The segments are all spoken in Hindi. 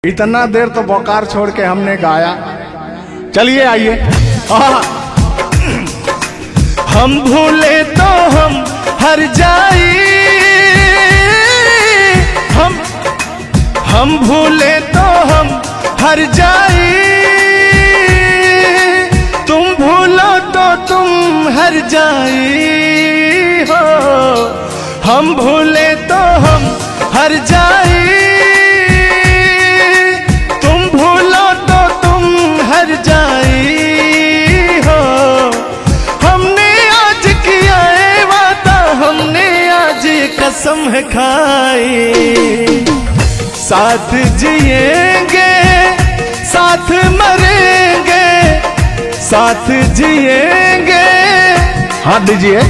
इतना देर तो बोकार छोड़ के हमने गाया। चलिए आइए। हम भूले तो हम हर जाई, हम भूले तो हम हर जाई, तुम भूलो तो तुम हर जाई हो। हम भूले तो हम हर जाई, तुम भूलो तो तुम हर जाई हो। हमने आज किया है वादा, हमने आज कसम है खाई, साथ जिएंगे साथ मरेंगे, साथ जिएंगे। हाथ दीजिए।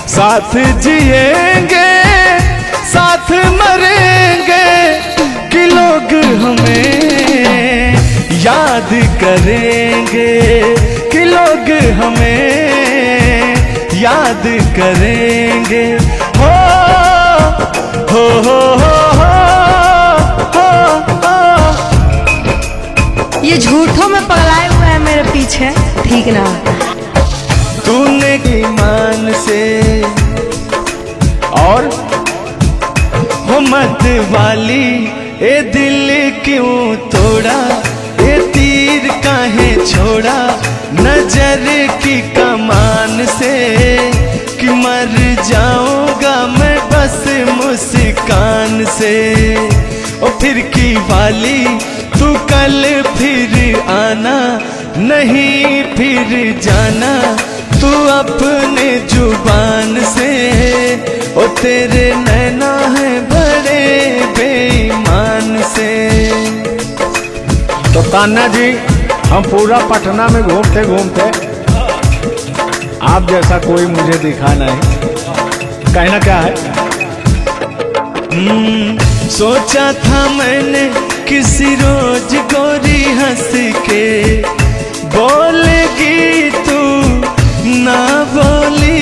साथ जिएंगे साथ मरेंगे, कि लोग हमें याद करेंगे, कि लोग हमें याद करेंगे। हो हो हो हो हो हो। ये झूठों में पगलाए हुए हैं मेरे पीछे, ठीक ना। तूने ईमान से और हो मत वाली, ए दिल क्यों तोड़ा, ए तीर काहे छोड़ा नजर की कमान से, कि मर जाऊंगा मैं बस मुस्कान से। ओ फिर की वाली तू कल फिर आना, नहीं फिर जाना तू अपने जुबान से। ओ तेरे नैना है बड़े बेईमान से। तो तान्या जी, हम पूरा पटना में घूमते घूमते आप जैसा कोई मुझे दिखा नहीं। कहना क्या है? सोचा था मैंने किसी रोज गोरी हंस के बोलेगी तू ना बोली।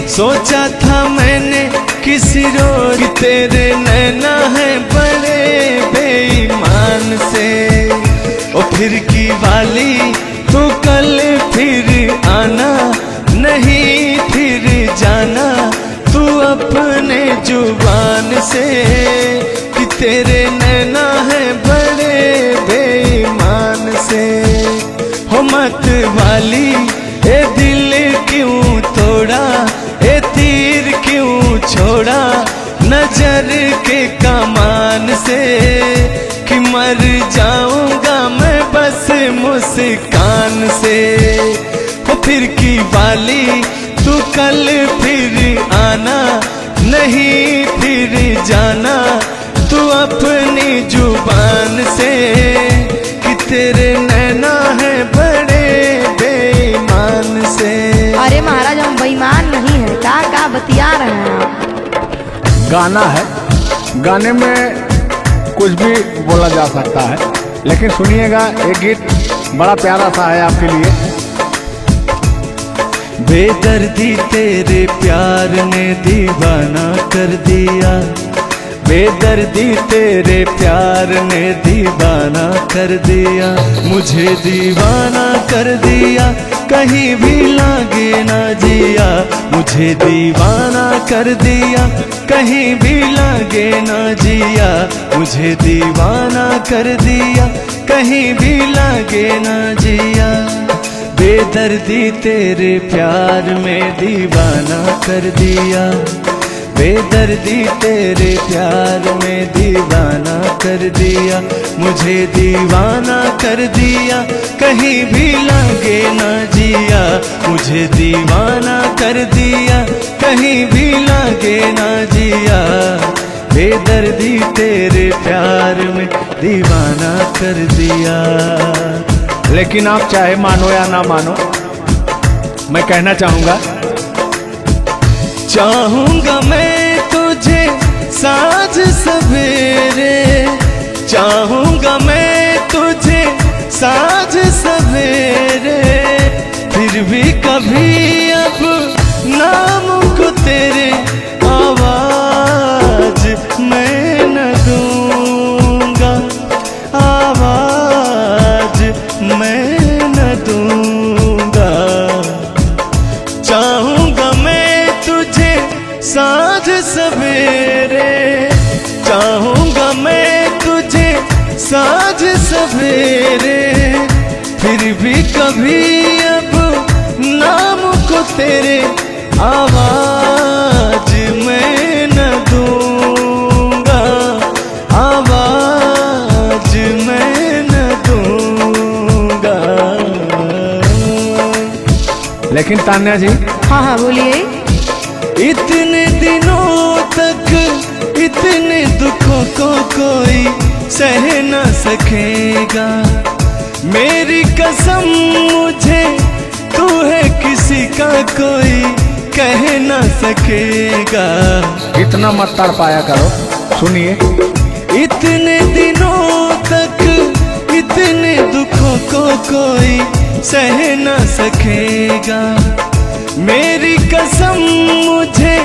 सोचा था मैंने किसी रोज, तेरे नैना है बड़े बेईमान से। ओ फिर की वाली तू कल फिर आना, नहीं फिर जाना तू अपने जुबान से, कि तेरे नैना है बड़े बेईमान से। हो मत वाली, ए दिल क्यों तोड़ा, ए तीर क्यों छोड़ा नजर के कमान से, कि मर जाऊंगा मैं बस मुस्कान से। हो फिर की वाली तू कल फिर आना, नहीं फिर जाना तू अपनी जुबान से, कि तेरे नैना है बड़े बेईमान से। अरे महाराज, हम बेईमान नहीं है, का बतिया रहे हैं आप। गाना है, गाने में कुछ भी बोला जा सकता है, लेकिन सुनिएगा, एक गीत बड़ा प्यारा सा है आपके लिए। बेदर्दी तेरे प्यार ने दीवाना कर दिया, बेदर्दी तेरे प्यार ने दीवाना कर दिया, मुझे दीवाना कर दिया, कहीं भी लागे ना जिया। मुझे दीवाना कर दिया, कहीं भी लागे ना जिया। मुझे दीवाना कर दिया, कहीं भी लागे ना जिया। बेदर्दी तेरे प्यार में दीवाना कर दिया, बेदर्दी तेरे प्यार में दीवाना कर दिया। मुझे दीवाना कर दिया, कहीं भी लागे ना जिया। मुझे दीवाना कर दिया, कहीं भी लागे ना जिया। बेदर्दी तेरे प्यार में दीवाना कर दिया। लेकिन आप चाहे मानो या ना मानो, मैं कहना चाहूंगा, चाहूंगा मैं तुझे साँझ सवेरे, चाहूंगा मैं तुझे साँझ सवेरे। फिर भी कभी अब नाम को तेरे आवाज साँझ सवेरे, चाहूंगा मैं तुझे साँझ सवेरे, फिर भी कभी अब नाम को तेरे आवाज मैं न दूंगा, आवाज मैं न दूंगा। लेकिन तान्या जी, हाँ हाँ बोलिए। इतने दिनों तक इतने दुखों को कोई सह न सकेगा, मेरी कसम मुझे तू है किसी का कोई कह न सकेगा। इतना मत तड़ पाया करो, सुनिए। इतने दिनों तक इतने दुखों को कोई सह न सकेगा, मेरी कसम मुझे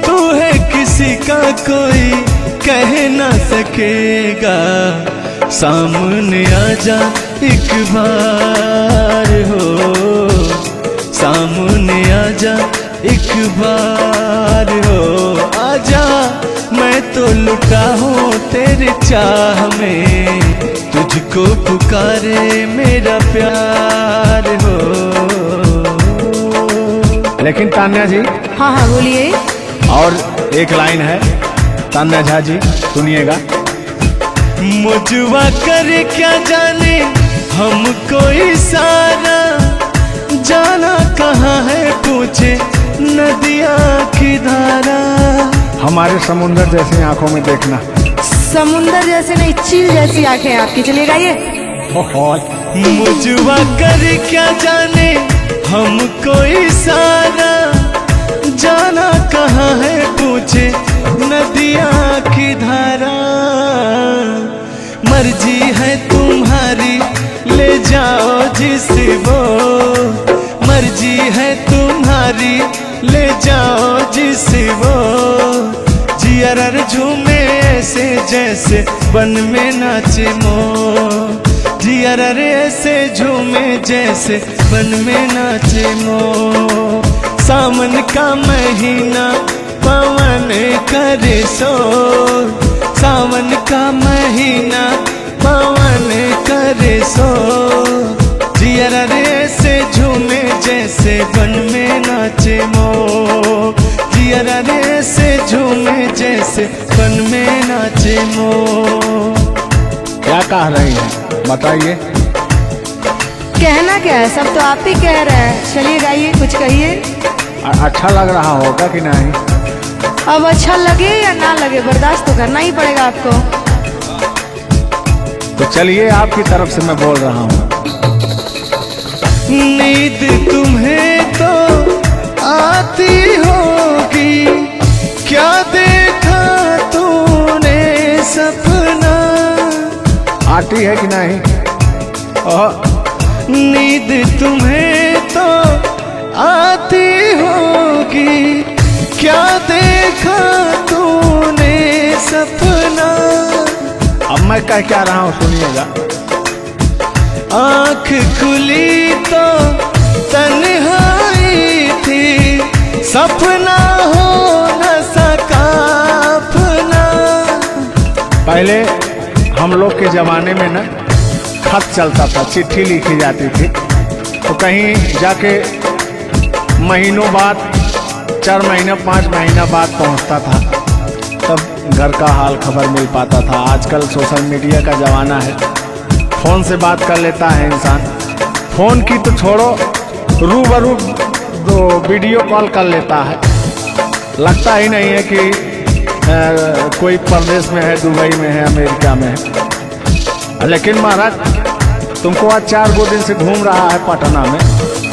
तू है किसी का कोई कह न सकेगा। सामने आजा एक बार हो, सामने आजा एक बार हो, आजा मैं तो लुटा हूँ तेरे चाह में, तुझको पुकारे मेरा प्यार हो। लेकिन तान्या जी, हाँ हाँ बोलिए। और एक लाइन है, तान्या झा जी सुनिएगा। मुझवा करे क्या जाने हमको इशारा, जाना कहाँ है पूछे नदिया की धारा। हमारे समुंदर जैसी आंखों में देखना। समुंदर जैसे नहीं, चील जैसी आंखें आपकी। चलिए गाइए। मुझवा करे क्या जाने हमको इशारा, जाना कहाँ है पूछे नदिया की धारा। मर्जी है तुम्हारी ले जाओ जिस वो, मर्जी है तुम्हारी ले जाओ जिस वो, जियर झूमे ऐसे जैसे बन में नाचे मो, जियर ऐसे झूमे जैसे बन में नाचे मो। सावन का महीना पवन करे शोर, सावन का महीना पवन करे शोर, जियर ऐसे झूमे जैसे बन में नाचे मो, जियर ऐसे झूमे जैसे बन में नाचे मो। क्या कह रही हैं बताइए। कहना क्या है, सब तो आप ही कह रहे हैं। चलिए गाइए, कुछ कहिए। अच्छा लग रहा होगा कि नहीं? अब अच्छा लगे या ना लगे, बर्दाश्त तो करना ही पड़ेगा आपको। तो चलिए, आपकी तरफ से मैं बोल रहा हूँ। नींद तुम्हें तो आती होगी, क्या देखा तूने सपना। आती है कि नहीं? नींद तुम्हें तो आती होगी, क्या देखा तूने सपना। अब मैं कह क्या रहा हूँ सुनिएगा। आँख खुली तो तन्हाई थी, सपना हो न सका अपना। पहले हम लोग के जमाने में ना खत चलता था, चिट्ठी लिखी जाती थी, तो कहीं जाके महीनों बाद, 4 महीना 5 महीना बाद पहुंचता था, तब घर का हाल खबर मिल पाता था। आजकल सोशल मीडिया का ज़माना है, फ़ोन से बात कर लेता है इंसान। फ़ोन की तो छोड़ो, रूबरू दो वीडियो कॉल कर लेता है। लगता ही नहीं है कि कोई परदेश में है, दुबई में है, अमेरिका में है। लेकिन महाराज, तुमको आज 4 दिन से घूम रहा है पटना में,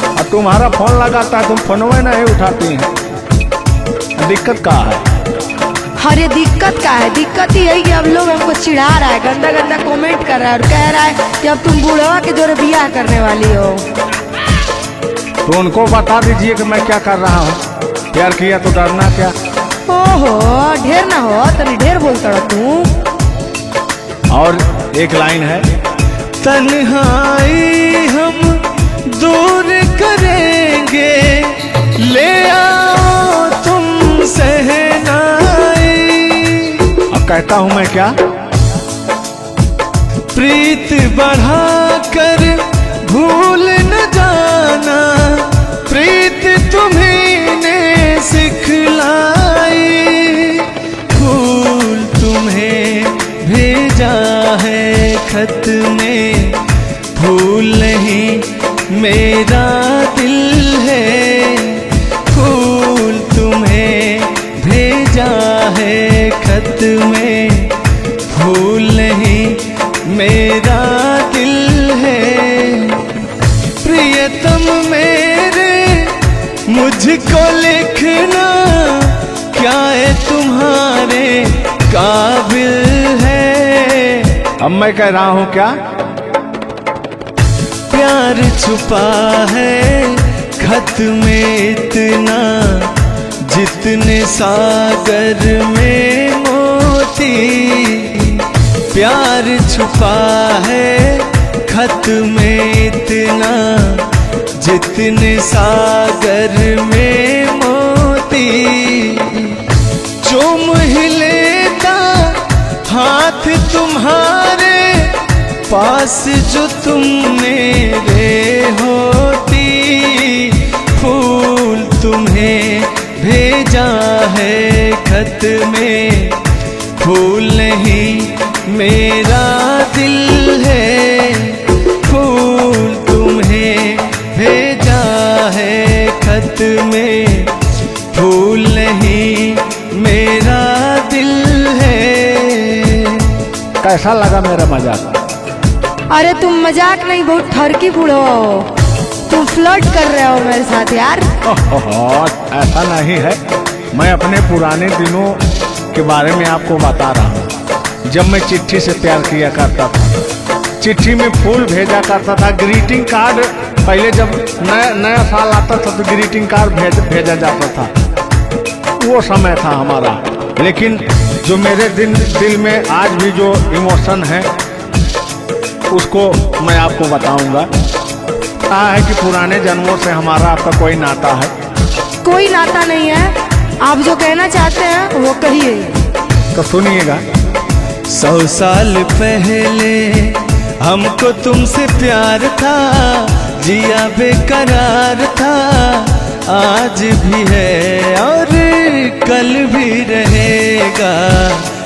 और तुम्हारा फोन लगाता है, तुम फोनवे नहीं उठाती हैं। दिक्कत कहाँ है? अरे दिक्कत क्या है? दिक्कत ही है कि अब लोग हमको चिढ़ा रहा है, गंदा गंदा कमेंट कर रहा है और कह रहा है कि अब तुम बूढ़वा के जोरे बियाह करने वाली हो। तो उनको बता दीजिए कि मैं क्या कर रहा हूँ। प्यार किया तो डरना क्या? ओहो, ढेर ना हो, तनी ढेर बोलता रहो तू। और एक लाइन है, तन्हाई हम दूर करेंगे, ले आओ तुम सह कहता हूं मैं क्या? प्रीत बढ़ाकर भूल न जाना, प्रीत तुम्हीं ने सिखलाई। फूल तुम्हें भेजा है खत में, फूल नहीं मेरा दिल है। फूल तुम्हें भेजा है खत में, फूल नहीं मेरा दिल है। प्रियतम मेरे मुझको लिखना, क्या है तुम्हारे काबिल है। अब मैं कह रहा हूं क्या? प्यार छुपा है खत में इतना, जितने सागर में मोती। प्यार छुपा है खत में इतना, जितने सागर में मोती। चूम ही लेता हाथ तुम्हारे, पास जो तुम मेरे होती। फूल तुम्हें भेजा है खत में, फूल नहीं मेरा दिल है। फूल तुम्हें भेजा है खत में, फूल नहीं मेरा दिल है। कैसा लगा मेरा मजाक? अरे तुम मजाक नहीं, बहुत ठरकी बूढ़ो हो। तुम फ्लर्ट कर रहे हो मेरे साथ यार। ऐसा नहीं है, मैं अपने पुराने दिनों के बारे में आपको बता रहा हूँ। जब मैं चिट्ठी से प्यार किया करता था, चिट्ठी में फूल भेजा करता था, ग्रीटिंग कार्ड। पहले जब नया साल आता था तो ग्रीटिंग कार्ड भेजा जाता था, वो समय था हमारा। लेकिन जो मेरे दिल में आज भी जो इमोशन है, उसको मैं आपको बताऊंगा। कहा है कि पुराने जन्मों से हमारा आपका कोई नाता है। कोई नाता नहीं है, आप जो कहना चाहते हैं वो कहिए। तो सुनिएगा। 100 साल पहले हमको तुमसे प्यार था, जिया बेकरार था। आज भी है और कल भी रहेगा,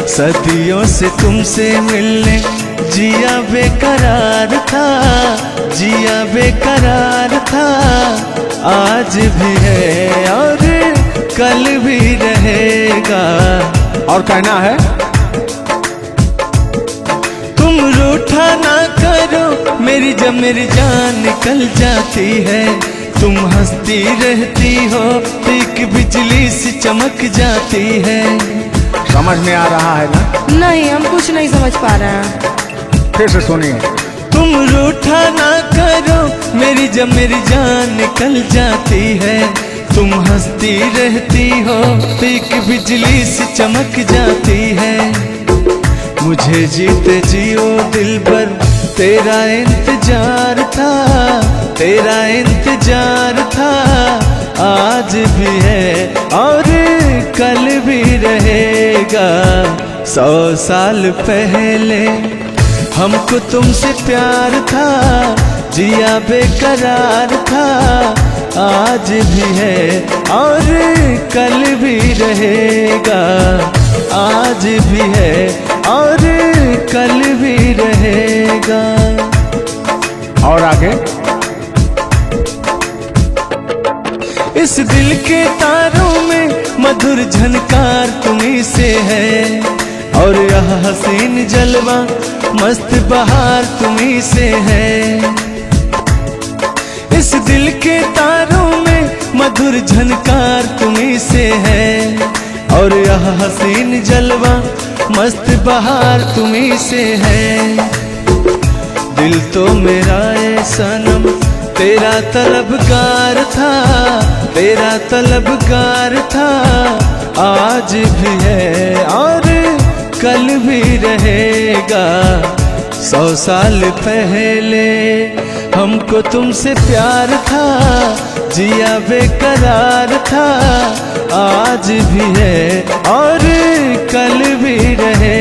सदियों से तुमसे मिलने जिया बेकरार था, जिया बेकरार था। आज भी है और कल भी रहेगा। और कहना है, तुम रूठा ना करो मेरी, जब मेरी जान निकल जाती है। तुम हंसती रहती हो, एक बिजली सी चमक जाती है। समझ में आ रहा है ना? नहीं, हम कुछ नहीं समझ पा रहे हैं। फिर से सुनिए। तुम रूठा ना करो मेरी, जब मेरी जान निकल जाती है। तुम हंसती रहती हो, एक बिजली सी चमक जाती है। मुझे जीते जियो दिल पर तेरा इंतजार था, तेरा इंतजार था। आज भी है और कल भी रहेगा। 100 साल पहले हमको तुमसे प्यार था, जिया बेकरार था। आज भी है और कल भी रहेगा। आज भी है और कल भी रहेगा। और आगे, इस दिल के तारों में मधुर झनकार तुम्हीं से है, और यह हसीन जलवा मस्त बहार तुम्हीं से है। इस दिल के तारों में मधुर झनकार तुम्हीं से है, और यह हसीन जलवा मस्त बहार तुम्हीं से है। दिल तो मेरा ए सनम तेरा तलबगार था, तेरा तलबगार था। आज भी है और कल भी रहेगा। 100 साल पहले हमको तुमसे प्यार था, जिया बेकरार था। आज भी है और कल भी रहेगा।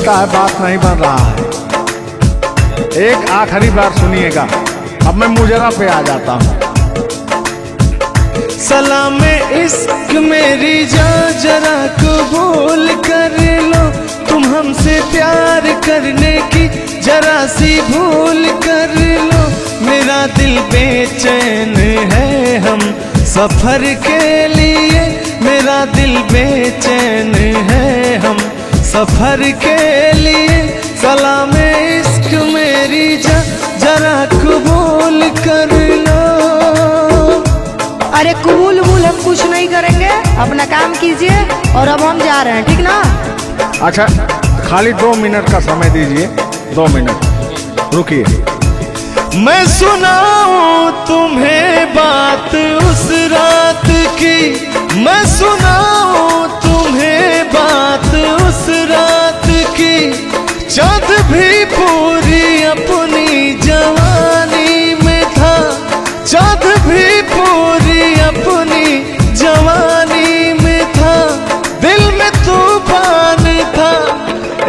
लगता है बात नहीं बन रहा है। एक आखिरी बार सुनिएगा, अब मैं मुजरा पे आ जाता हूँ। सलाम इश्क मेरी जान जरा कबूल कर लो, तुम हमसे प्यार करने की जरा सी भूल कर लो। मेरा दिल बेचैन है हम सफर के लिए, मेरा दिल बेचैन है हम सफर के लिए। सलाम इश्क मेरी जरा कबूल कर लो। अरे कबूल वबूल हम कुछ नहीं करेंगे, अपना काम कीजिए और अब हम जा रहे हैं, ठीक ना? अच्छा, खाली 2 मिनट का समय दीजिए, 2 मिनट रुकिए। मैं सुनाऊं तुम्हें बात उस रात की, मैं सुनाऊं तुम्हें बात उस रात की। चाँद भी पूरी अपनी जवानी में था, चाँद भी पूरी अपनी जवानी में था। दिल में तूफान था,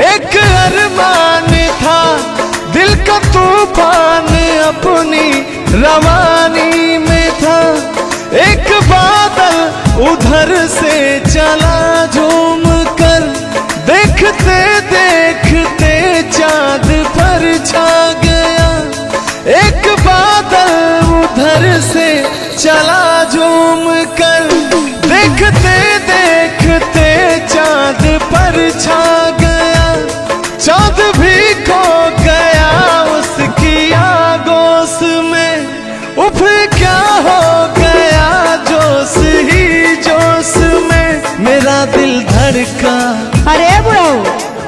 एक अरमान था, दिल का तूफान अपनी रवानी में था। एक बादल उधर से चला झूम कर, देखते देखते चाँद पर छा गया। एक बादल उधर से चला झूम कर, देखते देखते चाँद पर छा गया। चाँद भी खो गया उसकी आगोश में, उफ क्या हो गया जोश ही जोश में। मेरा दिल धड़का। अरे बुढ़ाओ,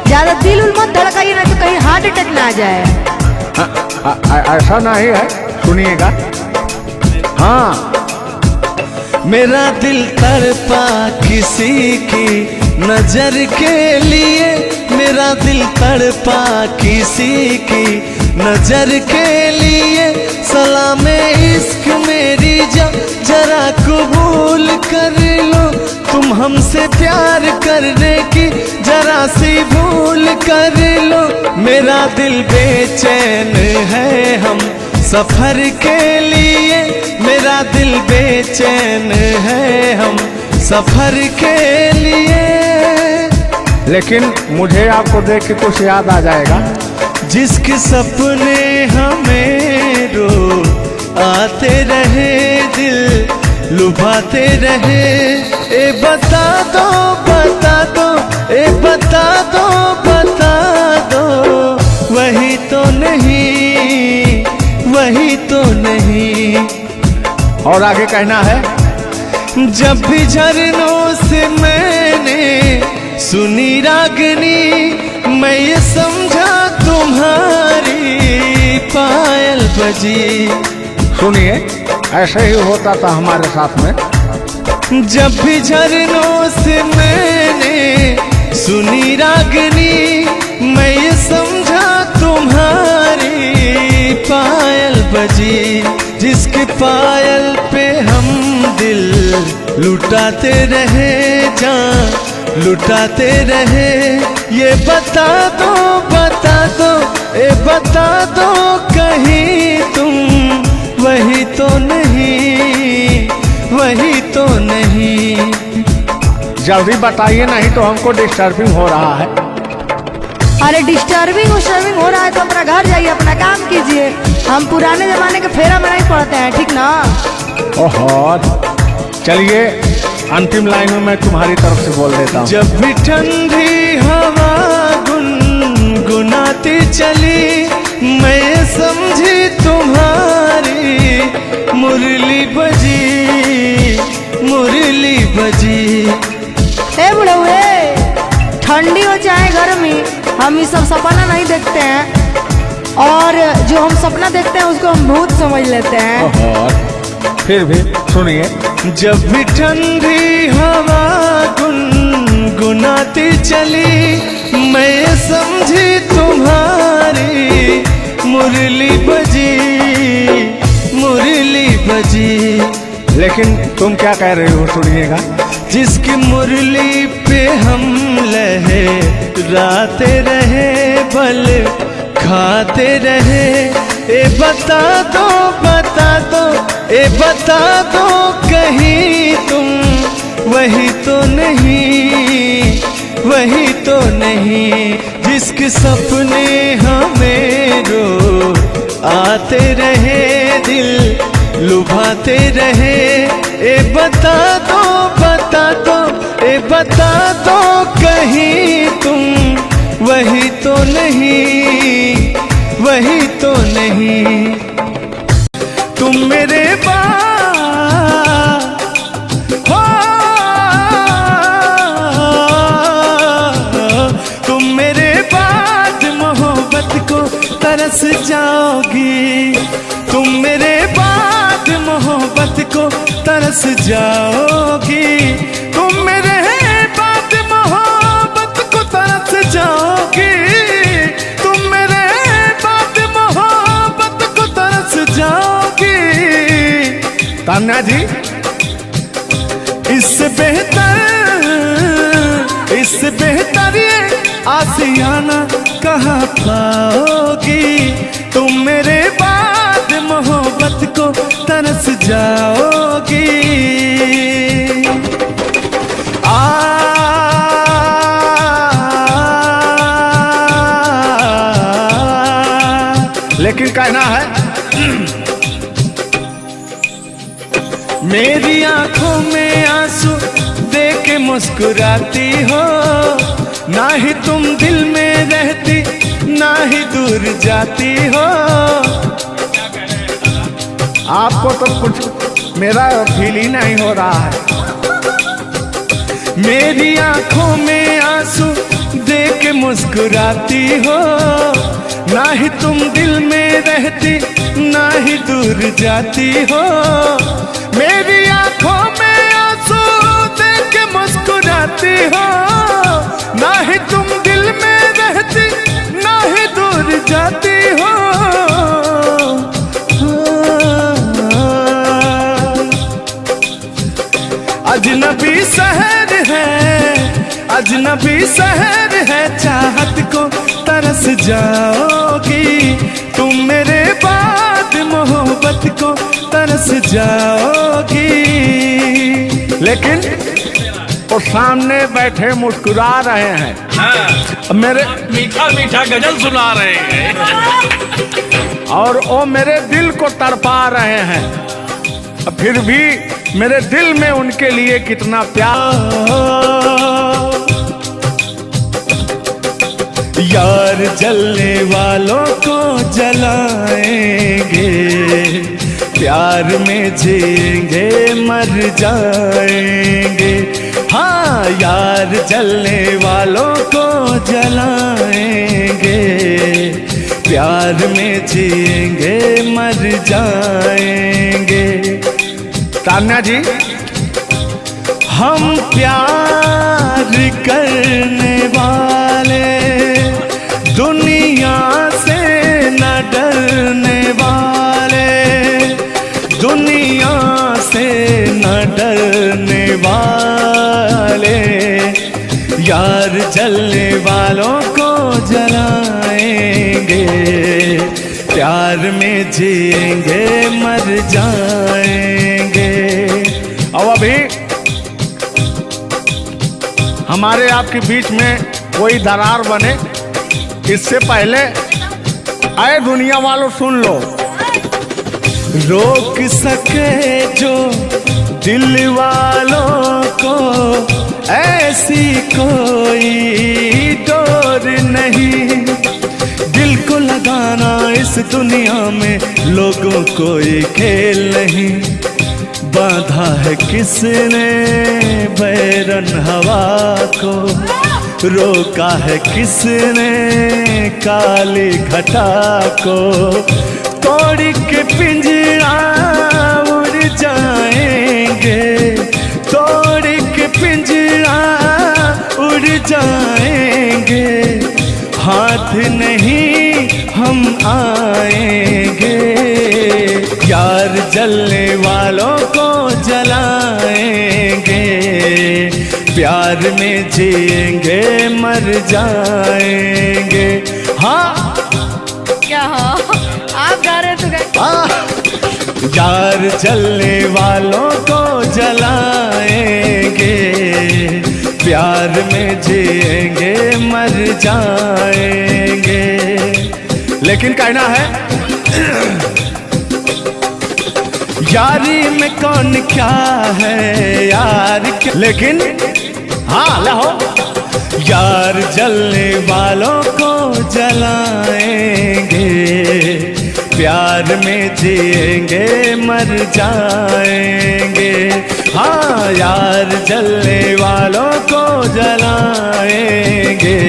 ज्यादा दिल उल मत धड़काइए ना तो कहीं हार्ट अटैक ना आ जाए। ऐसा नहीं है, सुनिएगा। हाँ, मेरा दिल तड़पा किसी की नजर के लिए, मेरा दिल तड़पा किसी की नजर के लिए। सलाम इश्क मेरी जरा कबूल कर लो, तुम हमसे प्यार करने की जरा सी भूल कर लो। मेरा दिल बेचैन है हम सफर के लिए, मेरा दिल बेचैन है हम सफर के लिए। लेकिन मुझे आपको देख के कुछ याद आ जाएगा। जिसके सपने हमें रो आते रहे, दिल लुभाते रहे। ए बता दो बता दो, ए बता दो बता दो, वही तो नहीं, वही तो नहीं। और आगे कहना है, जब भी झरनों से मैंने सुनी रागनी, मैं ये समझा तुम्हारी पायल बजी। सुनिए, ऐसे ही होता था हमारे साथ में। जब भी झरनों से मैंने सुनी रागनी, मैं ये समझा तुम्हारी पायल बजी। जिसके पायल पे हम दिल लुटाते रहे, जान लुटाते रहे। ये बता दो बता दो, ए बता दो कहीं तुम वही तो नहीं, वही तो नहीं। जल्दी बताइए, नहीं तो हमको डिस्टर्बिंग हो रहा है। अरे डिस्टर्बिंग हो रहा है तो अपना घर जाइए, अपना काम कीजिए। हम पुराने जमाने के फेरा में नहीं पड़ते हैं, ठीक ना? ओहो, चलिए अंतिम लाइन में मैं तुम्हारी तरफ से बोल देता हूँ। जब भी ठंडी हवा गुनगुनाती चली, मैं समझी तुम्हारी मुरली बजी, मुरली बजी। ए बुढ़ऊ, ठंडी हो चाहे गर्मी, हम ये सब सपना नहीं देखते हैं, और जो हम सपना देखते हैं उसको हम भूत समझ लेते हैं। ओहो, फिर भी सुनिए। जब भी ठंडी हवा गुनगुनाती चली, मैं समझी तुम्हारी मुरली बजी, मुरली बजी। लेकिन तुम क्या कह रहे हो सुनिएगा। जिसकी मुरली पे हम लहराते रहे, बल खाते रहे, ए बता दो बता दो, ए बता दो कहीं तुम वही तो नहीं, वही तो नहीं। जिसके सपने हमें रो आते रहे, दिल लुभाते रहे, ए बता दो बता दो, ए बता दो कहीं तुम वही तो नहीं, वही तो नहीं। तुम मेरे हो, तुम मेरे बाद मोहब्बत को तरस जाओगी, तुम मेरे बाद मोहब्बत को तरस जाओगी, तुम मेरे बाद मोहब्बत को तरस जाओगी, तुम मेरे बाद मोहब्बत को तरस जाओगी। तान्या जी, इससे बेहतर ये आशियाना कहाँ पाओगी, तुम मेरे बाद मोहब्बत को तरस जाओगी। लेकिन कहना है मेरी आंखों में आंसू देख के मुस्कुराती हो, ना ही तुम दिल में रहती, ना ही दूर जाती हो। आपको तो कुछ मेरा फील ही नहीं हो रहा है। मेरी आंखों में आंसू देख के मुस्कुराती हो, ना ही तुम दिल में रहती, ना ही दूर जाती हो। मेरी आंखों में आंसू देख के मुस्कुराती हो, ना ही तुम दिल में रहती, ना ही दूर जाती हो। अजनबी शहर है, अजनबी शहर है, चाहत को तरस जाओगी, तुम मेरे बाद मोहब्बत को तरस जाओगी। लेकिन वो सामने बैठे मुस्कुरा रहे हैं, हाँ, मेरे मीठा मीठा गजल सुना रहे हैं और वो मेरे दिल को तड़पा रहे हैं, फिर भी मेरे दिल में उनके लिए कितना प्यार। यार जलने वालों को जलाएंगे, प्यार में जिएंगे मर जाएंगे। हाँ, यार जलने वालों को जलाएंगे, प्यार में जिएंगे मर जाएंगे। तान्या जी, हम प्यार करने वाले दुनिया से न डरने वाले, दुनिया से न डरने वाले, यार जलने वालों को जलाएंगे, प्यार में जिएंगे मर जाएंगे। और अभी हमारे आपके बीच में कोई दरार बने इससे पहले आए दुनिया वालों सुन लो। रोक सके जो दिल वालों को ऐसी कोई डोर नहीं, दिल को लगाना इस दुनिया में लोगों कोई खेल नहीं। बांधा है किसने बैरन हवा को, रोका है किसने काली घटा को, तोड़ के पिंजरा उड़ जाएंगे, तोड़ के पिंजरा उड़ जाएंगे, हाथ नहीं हम आएंगे। यार जलने वालों को जलाएंगे, प्यार में जिएंगे मर जाएंगे। हाँ क्या हो आप गा रहे तो यार जलने वालों को जलाएंगे, प्यार में जिएंगे मर जाएंगे। लेकिन कहना है यारी में कौन क्या है यार क्या, लेकिन हाँ लहो यार जलने वालों को जलाएंगे, प्यार में जिएंगे मर जाएंगे। हाँ यार जलने वालों को जलाएंगे,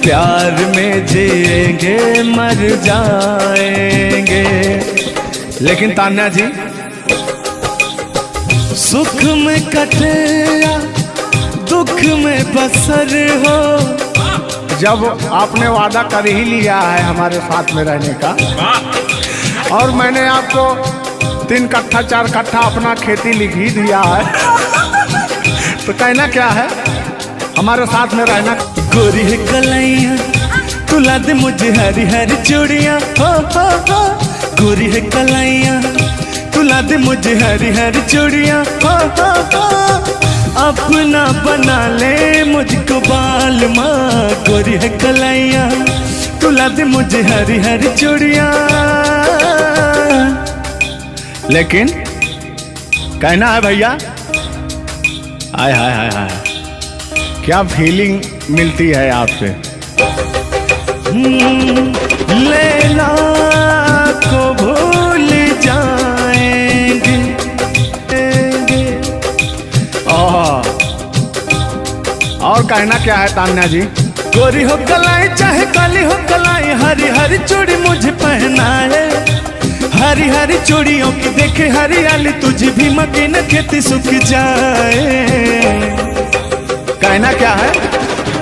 प्यार में जिएंगे मर जाएंगे। लेकिन तान्या जी सुख में कटे या दुख में बसर हो, जब आपने वादा कर ही लिया है हमारे साथ में रहने का, और मैंने आपको 3 कट्ठा 4 कट्ठा अपना खेती लिख ही दिया है, तो कहना क्या है हमारे साथ में रहना। गोरी है कलैया तुला दे मुझे हरी हरी चूड़ियाँ, हो गोरी है कलैया तुला दे मुझे हरी हरी चूड़ियाँ, हो अपना बना ले मुझको बाल माँ। गोरी है कलैया तुला दे मुझे हरी हरी चूड़ियाँ। लेकिन कहना है भैया, हाय हाय हाय हाय क्या फीलिंग मिलती है आपसे। लैला को भूल जाएंगे। और कहना क्या है तान्या जी। गोरी हो कलाई चाहे काली हो कलाई, हरी हरी चूड़ी मुझे पहनाए, हरी हरी चूड़ियों की देखे हरियाली, तुझे भी मकीन खेती सूख जाए। कहना क्या है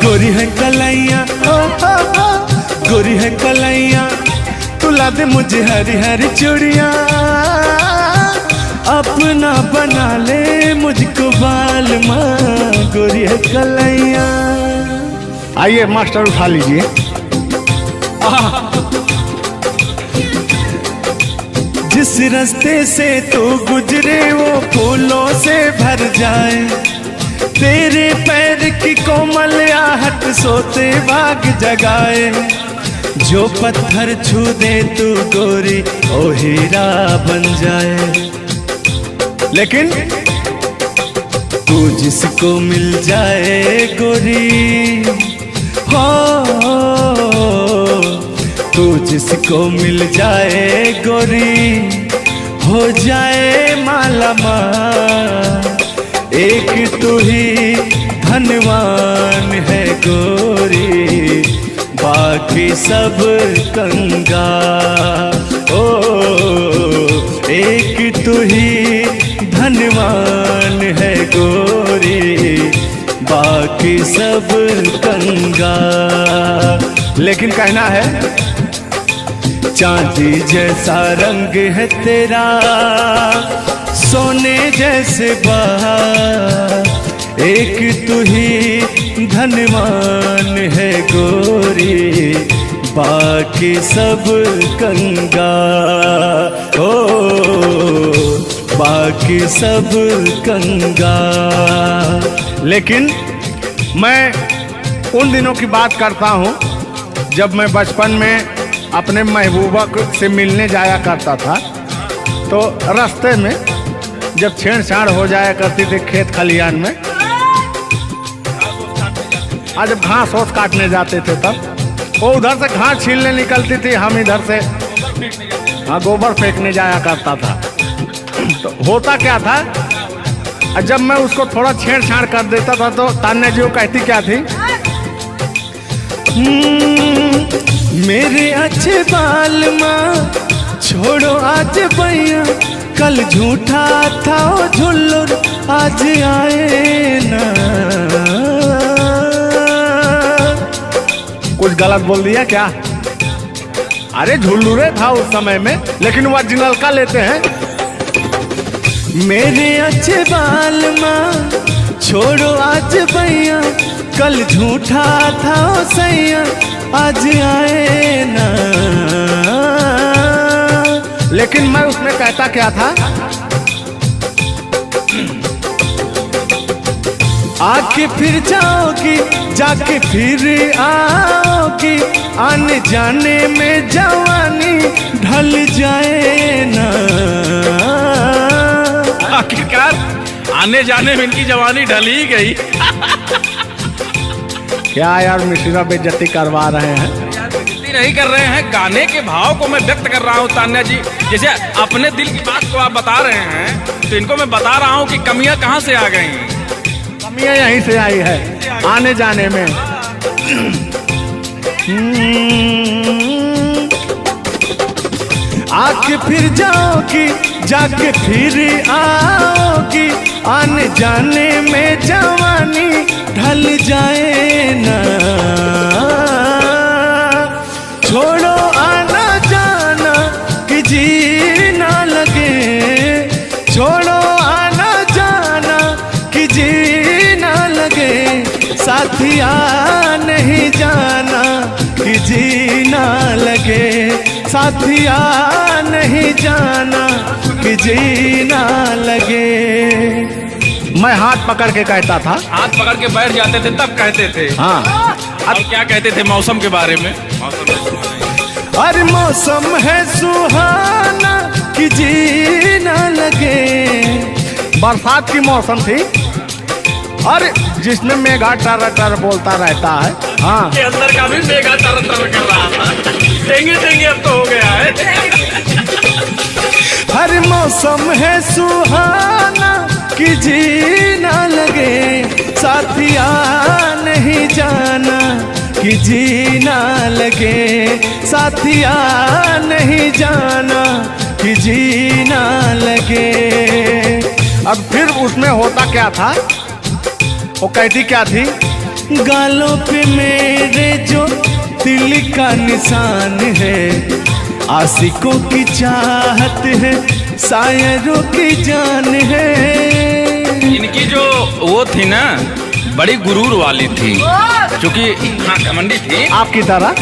गोरी है कलैया गोरी है कलैया तुला दे मुझे हरी हरी चूड़ियाँ, अपना बना ले मुझको बाल माँ। गोरी है कलैया। आइए मास्टर उठा लीजिए। जिस रास्ते से तू गुजरे वो फूलों से भर जाए, तेरे पैर की कोमल आहट सोते भाग जगाए। जो पत्थर छू दे तू गोरी ओ हीरा बन जाए। लेकिन तू जिसको मिल जाए गोरी, हो तू जिसको मिल जाए गोरी, हो जाए माला माल। एक तू ही धनवान है गोरी, बाकी सब कंगाल। ओ एक तू ही धनवान है गोरी, बाकी सब कंगाल। लेकिन कहना है चांदी जैसा रंग है तेरा, सोने जैसे बहार। एक तू ही धनवान है गोरी, बाकी सब कंगाल। ओ बाकी सब कंगाल। लेकिन मैं उन दिनों की बात करता हूँ जब मैं बचपन में अपने महबूबा से मिलने जाया करता था, तो रास्ते में जब छेड़छाड़ हो जाया करती थी खेत खलियान में, आज जब घास ओस काटने जाते थे तब वो उधर से घास छीलने निकलती थी, हम इधर से हाँ गोबर फेंकने जाया करता था। तो होता क्या था, जब मैं उसको थोड़ा छेड़छाड़ कर देता था तो तान्या जी वो कहती क्या थी, मेरे अच्छे बाल माँ छोड़ो आज भैया, कल झूठा था वो झुल्लुर आज आए ना। कुछ गलत बोल दिया क्या? अरे झुल्लुरे था उस समय में, लेकिन ओरिजिनल का लेते हैं। मेरे अच्छे बाल माँ छोड़ो आज भैया, कल झूठा था ओ सैया, आज आए ना। लेकिन मैं उसमें कहता क्या था, आके फिर जाओगी, जाके फिर आओगी, आने जाने में जवानी ढल जाए ना। आखिरकार आने जाने में इनकी जवानी ढल ही गई। क्या यार मिश्रा बेइज्जती करवा रहे हैं। यार बेइज्जती नहीं कर रहे हैं, गाने के भाव को मैं व्यक्त कर रहा हूँ तान्या जी। जैसे अपने दिल की बात को आप बता रहे हैं, तो इनको मैं बता रहा हूँ कि कमियां कहाँ से आ गई। कमियां यहीं से आई है आने जाने में। आके फिर जाओगी, जाके फिर आओगी, आने जाने में जवानी ढल जाए ना। छोड़ो आना जाना कि जी ना लगे, छोड़ो आना जाना कि जी ना लगे, साथिया नहीं जाना कि जी ना लगे, साथिया नहीं जाना कि जी ना लगे। मैं हाथ पकड़ के कहता था। हाथ पकड़ के बैठ जाते थे तब कहते थे। हाँ, अब क्या कहते थे मौसम के बारे में? अरे मौसम है सुहाना कि जी ना लगे। बरसात की मौसम थी, अरे जिसमें मेघा टर टर बोलता रहता है। हाँ, के अंदर का भी मेघा तर तर कर रहा था। देंगे देंगे अब तो हो गया है। हर मौसम है सुहाना कि जी ना लगे, साथिया नहीं जाना कि जी ना लगे, साथिया नहीं जाना कि जी ना लगे। अब फिर उसमें होता क्या था, वो कहती क्या थी, गालों पे मेरे जो दिल का निशान है, आशिकों की चाहत है, शायरों की जान है। इनकी जो वो थी ना, बड़ी गुरूर वाली थी, क्योंकि हाँ घमंडी थी। आपकी तरह।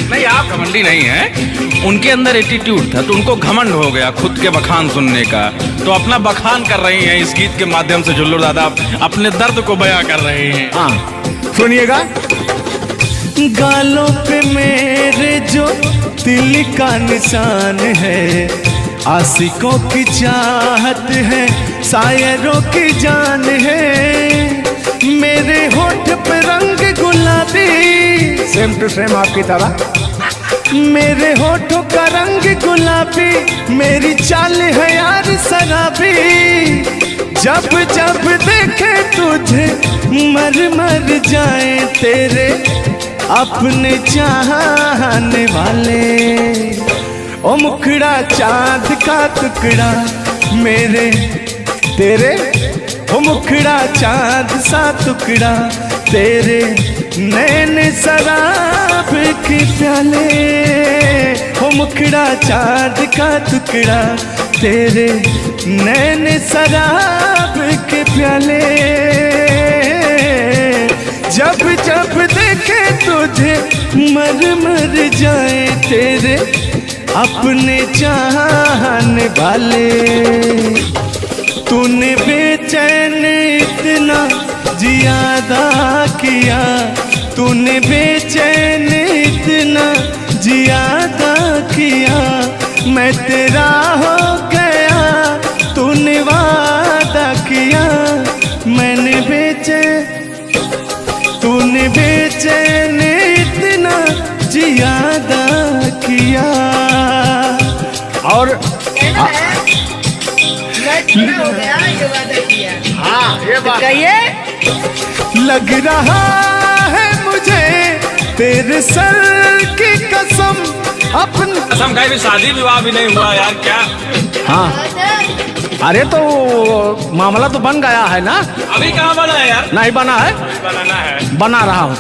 नहीं, आप घमंडी नहीं है, उनके अंदर एटीट्यूड था, तो उनको घमंड हो गया खुद के बखान सुनने का। तो अपना बखान कर रही हैं इस गीत के माध्यम से। झुल्लू दादा अपने दर्द को बयां कर रहे हैं। हाँ, सुनिएगा। गालों पे मेरे जो दिल का निशान है, आशिकों की चाहत है, शायरों की जान है। मेरे होठ पे रंग गुलाबी, सेम टू सेम आपकी तरह। मेरे होठों का रंग गुलाबी, मेरी चाल है यार शराबी। जब जब देखे तुझे मर मर जाए तेरे अपने चाहने वाले। ओ मुखड़ा चांद का टुकड़ा मेरे तेरे, ओ मुखड़ा चांद सा टुकड़ा तेरे, नैन शराब के प्याले। ओ मुखड़ा चांद का टुकड़ा तेरे, नैन शराब के प्याले। जब जब देखे तुझे मर मर जाए तेरे अपने चाहने वाले। तूने बेचैन इतना जियादा किया, तूने बेचैन इतना जियादा किया, मैं तेरा हो गया तूने वादा किया। मैंने तूने बेचैन इतना जियादा किया। और हो गया ये वादा किया। हाँ, ये बात कहिए। लग रहा है मुझे तेरे सर की कसम, अपन कसम खाई भी शादी विवाह भी नहीं हुआ यार क्या? हाँ, अरे तो मामला तो बन गया है ना। अभी कहाँ बना है यार? नहीं बना है, बनाना है। बना रहा हूँ।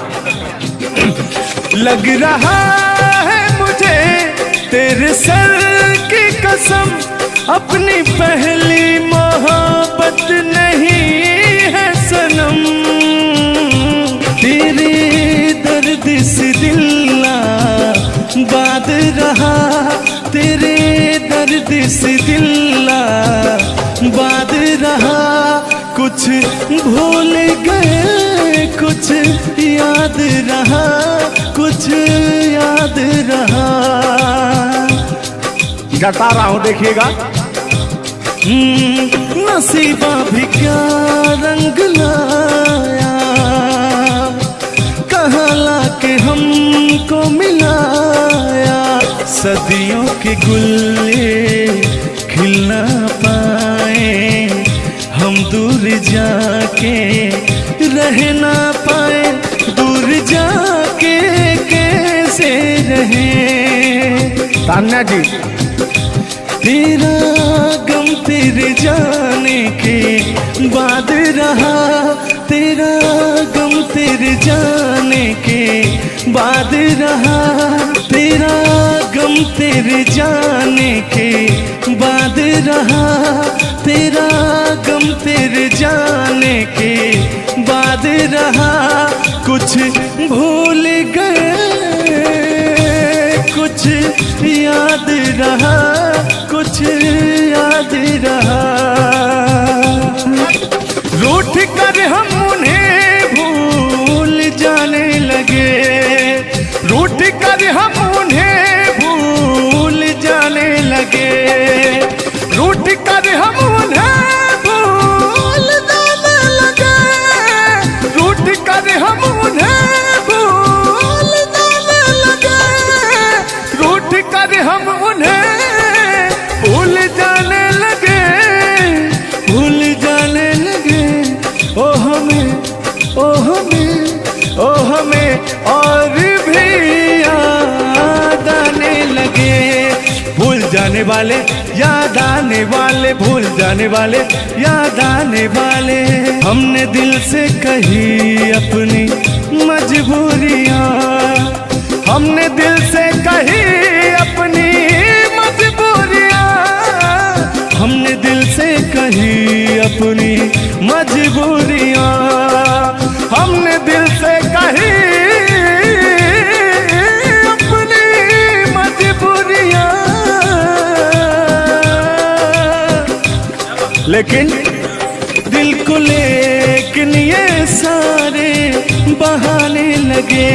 लग रहा है मुझे तेरे सर की कसम, अपनी पहली मोहब्बत नहीं है सनम। तेरे दर्द से दिल बात रहा, तेरे दर्द से दिल बात रहा। कुछ भूल गए कुछ याद रहा, कुछ याद रहा। जता रहा हूं देखिएगा। नसीबा भी क्या रंग लाया, कहाँ लाके हमको मिलाया। सदियों के गुल्ले खिल ना पाए, हम दूर जाके रह ना पाए। दूर जाके कैसे रहे तान्या जी। तेरा गम तेरे जाने के बाद रहा, तेरा गम तेरे जाने के बाद रहा। तेरा गम तेरे जाने के बाद रहा, तेरा गम तेरे जाने के बाद रहा। कुछ भूल गए कुछ याद रहा, कुछ याद रहा। रूठ कर हम उन्हें भूल जाने लगे, रूठ कर हम उन्हें भूल जाने लगे। रूठ कर हम उन्हें भूल जाने लगे, रूठ कर हम उन्हें भूल जाने लगे। रूठ कर हम उन्हें भूल जाने लगे, भूल जाने लगे। ओ हमें, ओ हमें, ओ हमें और भी याद आने लगे। भूल जाने वाले याद आने वाले, भूल जाने वाले याद आने वाले। हमने दिल से कही अपनी मजबूरियाँ, हमने दिल से कही अपनी मजबूरियाँ, हमने दिल से कही अपनी मजबूरियाँ, हमने दिल से कही अपनी मजबूरियाँ। लेकिन दिल को लेकिन ये सारे बहाने लगे,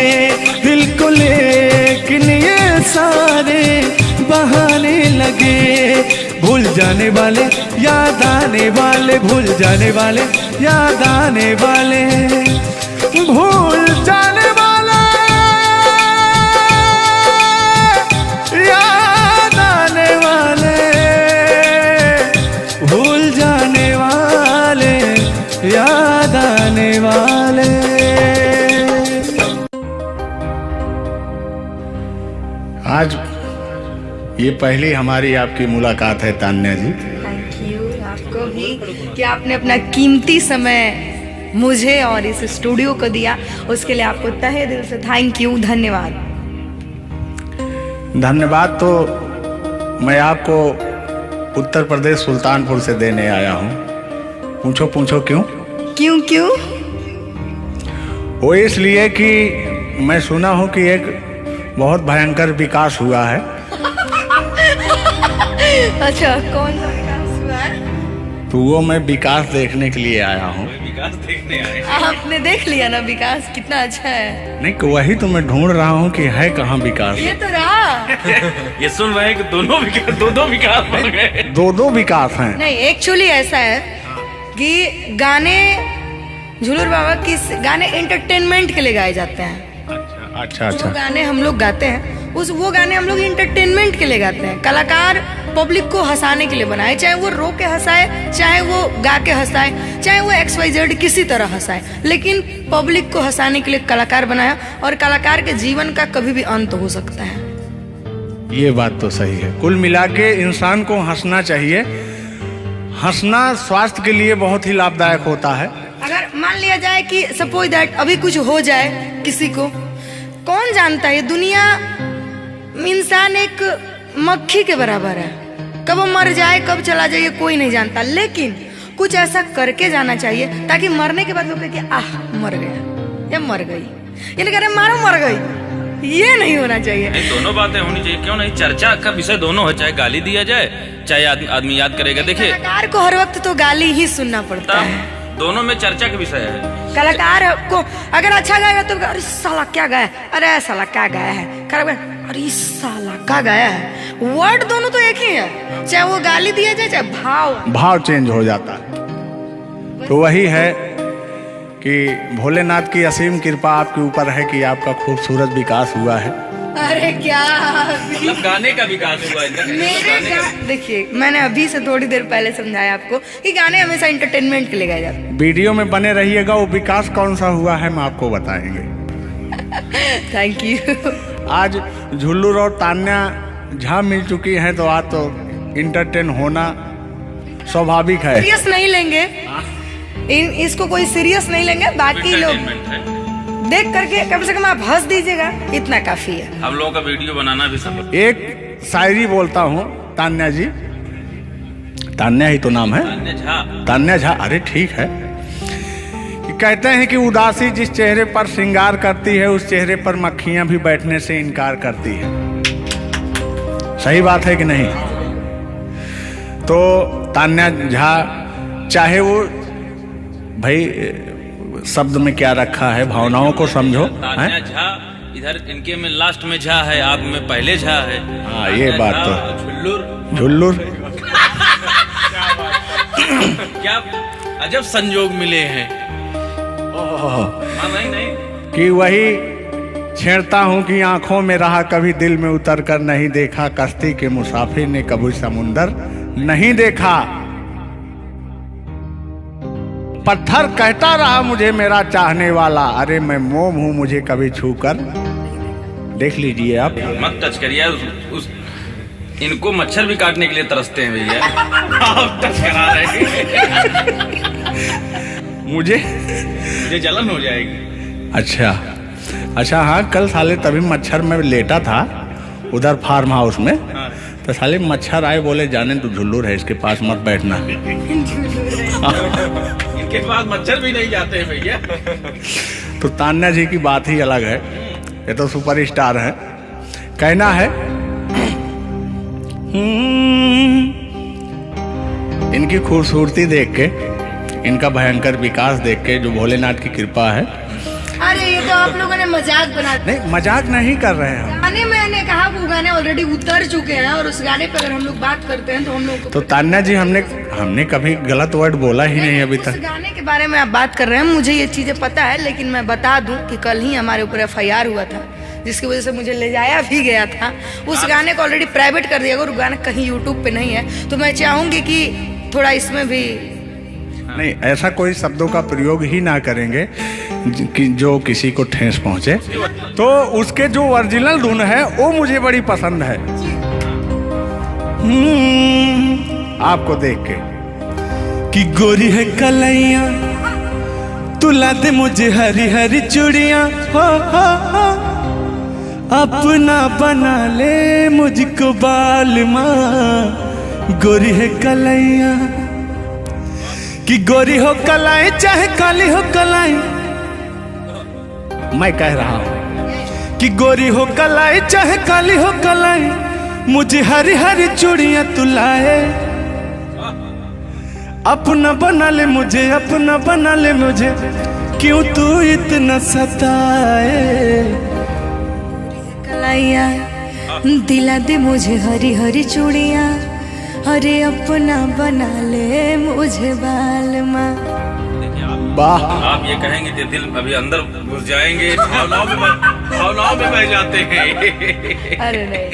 दिल को लेकिन ये सारे बहाने लगे। भूल जाने वाले याद आने वाले, भूल जाने वाले याद आने वाले, भूल जाने वाले याद आने वाले, भूल जाने वाले याद आने वाले। आज ये पहली हमारी आपकी मुलाकात है तान्या जी। थैंक यू आपको भी कि आपने अपना कीमती समय मुझे और इस स्टूडियो को दिया, उसके लिए आपको तहे दिल से थैंक यू, धन्यवाद। धन्यवाद तो मैं आपको उत्तर प्रदेश सुल्तानपुर से देने आया हूँ। पूछो पूछो क्यों? क्यों क्यों? वो इसलिए कि मैं सुना हूँ कि एक बहुत भयंकर विकास हुआ है। अच्छा, कौन सा विकास हुआ है? तो वो मैं विकास देखने के लिए आया हूँ। विकास देखने आए। आपने देख लिया ना विकास कितना अच्छा है? नहीं, वही तो मैं ढूंढ रहा हूँ कि है कहाँ विकास। ये तो रहा। ये सुन रहे हैं कि दोनों विकास, दो विकास बन गए। दो विकास हैं। नहीं, एक्चुअली ऐसा है कि गाने झूलूर बाबा की गाने एंटरटेनमेंट के लिए गाए जाते हैं। अच्छा जो गाने हम लोग गाते हैं वो गाने हम लोग इंटरटेनमेंट के लिए गाते हैं। कलाकार पब्लिक को हंसाने के लिए बनाए, चाहे वो रो के हंसाए, चाहे वो गा के हंसाए, चाहे वो XYZ किसी तरह हंसाए, लेकिन पब्लिक को हंसाने के लिए कलाकार बनाया। और कलाकार के जीवन का कभी भी अंत हो सकता है। ये बात तो सही है। कुल मिला के इंसान को हंसना चाहिए। हंसना स्वास्थ्य के लिए बहुत ही लाभदायक होता है। अगर मान लिया जाए कि सपोज दैट अभी कुछ हो जाए किसी को, कौन जानता है, ये दुनिया इंसान एक मक्खी के बराबर है, कब वो मर जाए कब चला जाए ये कोई नहीं जानता। लेकिन कुछ ऐसा करके जाना चाहिए ताकि मरने के बाद लोग कहे कि आह मर गया या मर गई, ये नहीं कह रहे मारो मर गई, ये नहीं होना चाहिए। नहीं, दोनों बातें होनी चाहिए, क्यों नहीं। चर्चा का विषय दोनों है, चाहे गाली दिया जाए चाहे आदमी याद करेगा। देखिए कलाकार को हर वक्त तो गाली ही सुनना पड़ता है, दोनों में चर्चा का विषय है। कलाकार को अगर अच्छा गाएगा तो अरे साला क्या गाया, अरे साला क्या गाया है, खराब गाया, अरे साला क्या गाया है। वर्ड दोनों तो एक ही है, चाहे वो गाली दिया जाए चाहे भाव चेंज हो जाता है। तो वही है कि भोलेनाथ की असीम कृपा आपके ऊपर है कि आपका खूबसूरत विकास हुआ है। अरे क्या मतलब गाने का विकास हुआ है। देखिए मैंने अभी से थोड़ी देर पहले समझाया आपको कि गाने हमेशा एंटरटेनमेंट के लिए गाए जाते हैं। वीडियो में बने रहिएगा, वो विकास कौन सा हुआ है हम आपको बताएंगे। Thank you. आज झुल्लू और तान्या झा मिल चुकी हैं तो आज तो इंटरटेन होना स्वाभाविक है। सीरियस नहीं लेंगे, इसको कोई सीरियस नहीं लेंगे, बाकी लोग देख करके कम से कम आप हंस दीजिएगा, इतना काफी है। हम लोगों का वीडियो बनाना भी सब। एक शायरी बोलता हूँ तान्या जी, तान्या ही तो नाम है, तान्या झा। अरे ठीक है कि कहते हैं कि उदासी जिस चेहरे पर श्रृंगार करती है उस चेहरे पर मक्खियां भी बैठने से इनकार करती है। सही बात है कि नहीं। तो तान्या झा चाहे वो भाई शब्द में क्या रखा है, भावनाओं को समझो। तान्या झा इधर इनके में लास्ट में झा है, आप में पहले झा है। हाँ ये बात तो झुल्लुर क्या अजब संजोग मिले हैं। नहीं कि वही छेड़ता हूँ कि आंखों में रहा कभी दिल में उतर कर नहीं देखा, कश्ती के मुसाफिर ने कभी समुंदर नहीं देखा। पत्थर कहता रहा मुझे मेरा चाहने वाला, अरे मैं मोम हूँ मुझे कभी छू कर देख लीजिए आप। मत टच करिए उस इनको मच्छर भी काटने के लिए तरसते हैं भैया। आप टच करा रहे हैं। मुझे जलन हो जाएगी। अच्छा हाँ, कल साले तभी मच्छर में लेटा था उधर फार्म हाउस में, तो साले मच्छर आए, बोले जाने तू झुल्लू है इसके पास मत बैठना। इनके पास मच्छर भी नहीं जाते हैं भैया। तो तान्या जी की बात ही अलग है, ये तो सुपरस्टार है। कहना है इनकी खूबसूरती देख के, इनका भयंकर विकास देख के, जो भोलेनाथ की कृपा है। अरे ये तो आप लोगों ने मजाक बना दिया। नहीं मजाक नहीं कर रहे हैं। गाने मैंने कहा वो गाने ऑलरेडी उतर चुके हैं और उस गाने पे अगर हम लोग बात करते हैं तो हम लोग तो तान्या जी हमने कभी गलत वर्ड बोला ही नहीं अभी तक। उस गाने के बारे में आप बात कर रहे हैं, मुझे ये चीजें पता है, लेकिन मैं बता दूं कि कल ही हमारे ऊपर FIR हुआ था जिसकी वजह से मुझे ले जाया भी गया था। उस गाने को ऑलरेडी प्राइवेट कर दिया, अगर गाना कहीं यूट्यूब पे नहीं है तो मैं चाहूंगी कि थोड़ा इसमें भी नहीं, ऐसा कोई शब्दों का प्रयोग ही ना करेंगे कि जो किसी को ठेस पहुंचे। तो उसके जो ओरिजिनल धुन है वो मुझे बड़ी पसंद है। आपको देख के कि गोरी है कलैया तू ला दे मुझे हरी हरी चूड़ियां, हो अपना बना ले मुझको बाल माँ। गोरी है कलैया कि गोरी हो कलाई चाहे काली हो कलाई, मैं कह रहा हूं कि गोरी हो कलाई चाहे काली हो कलाई, मुझे हरी हरी चूड़ियां तू लाए, अपना बना ले मुझे, अपना बना ले मुझे, क्यों तू इतना सताए। कलाइया दिला दे मुझे हरी हरी चूड़ियां, अरे अपना बना ले मुझे बाल माँ। वाह, आप ये कहेंगे कि दिल अभी अंदर घुस जाएंगे, भावनाओं में बह जाते हैं। अरे नहीं,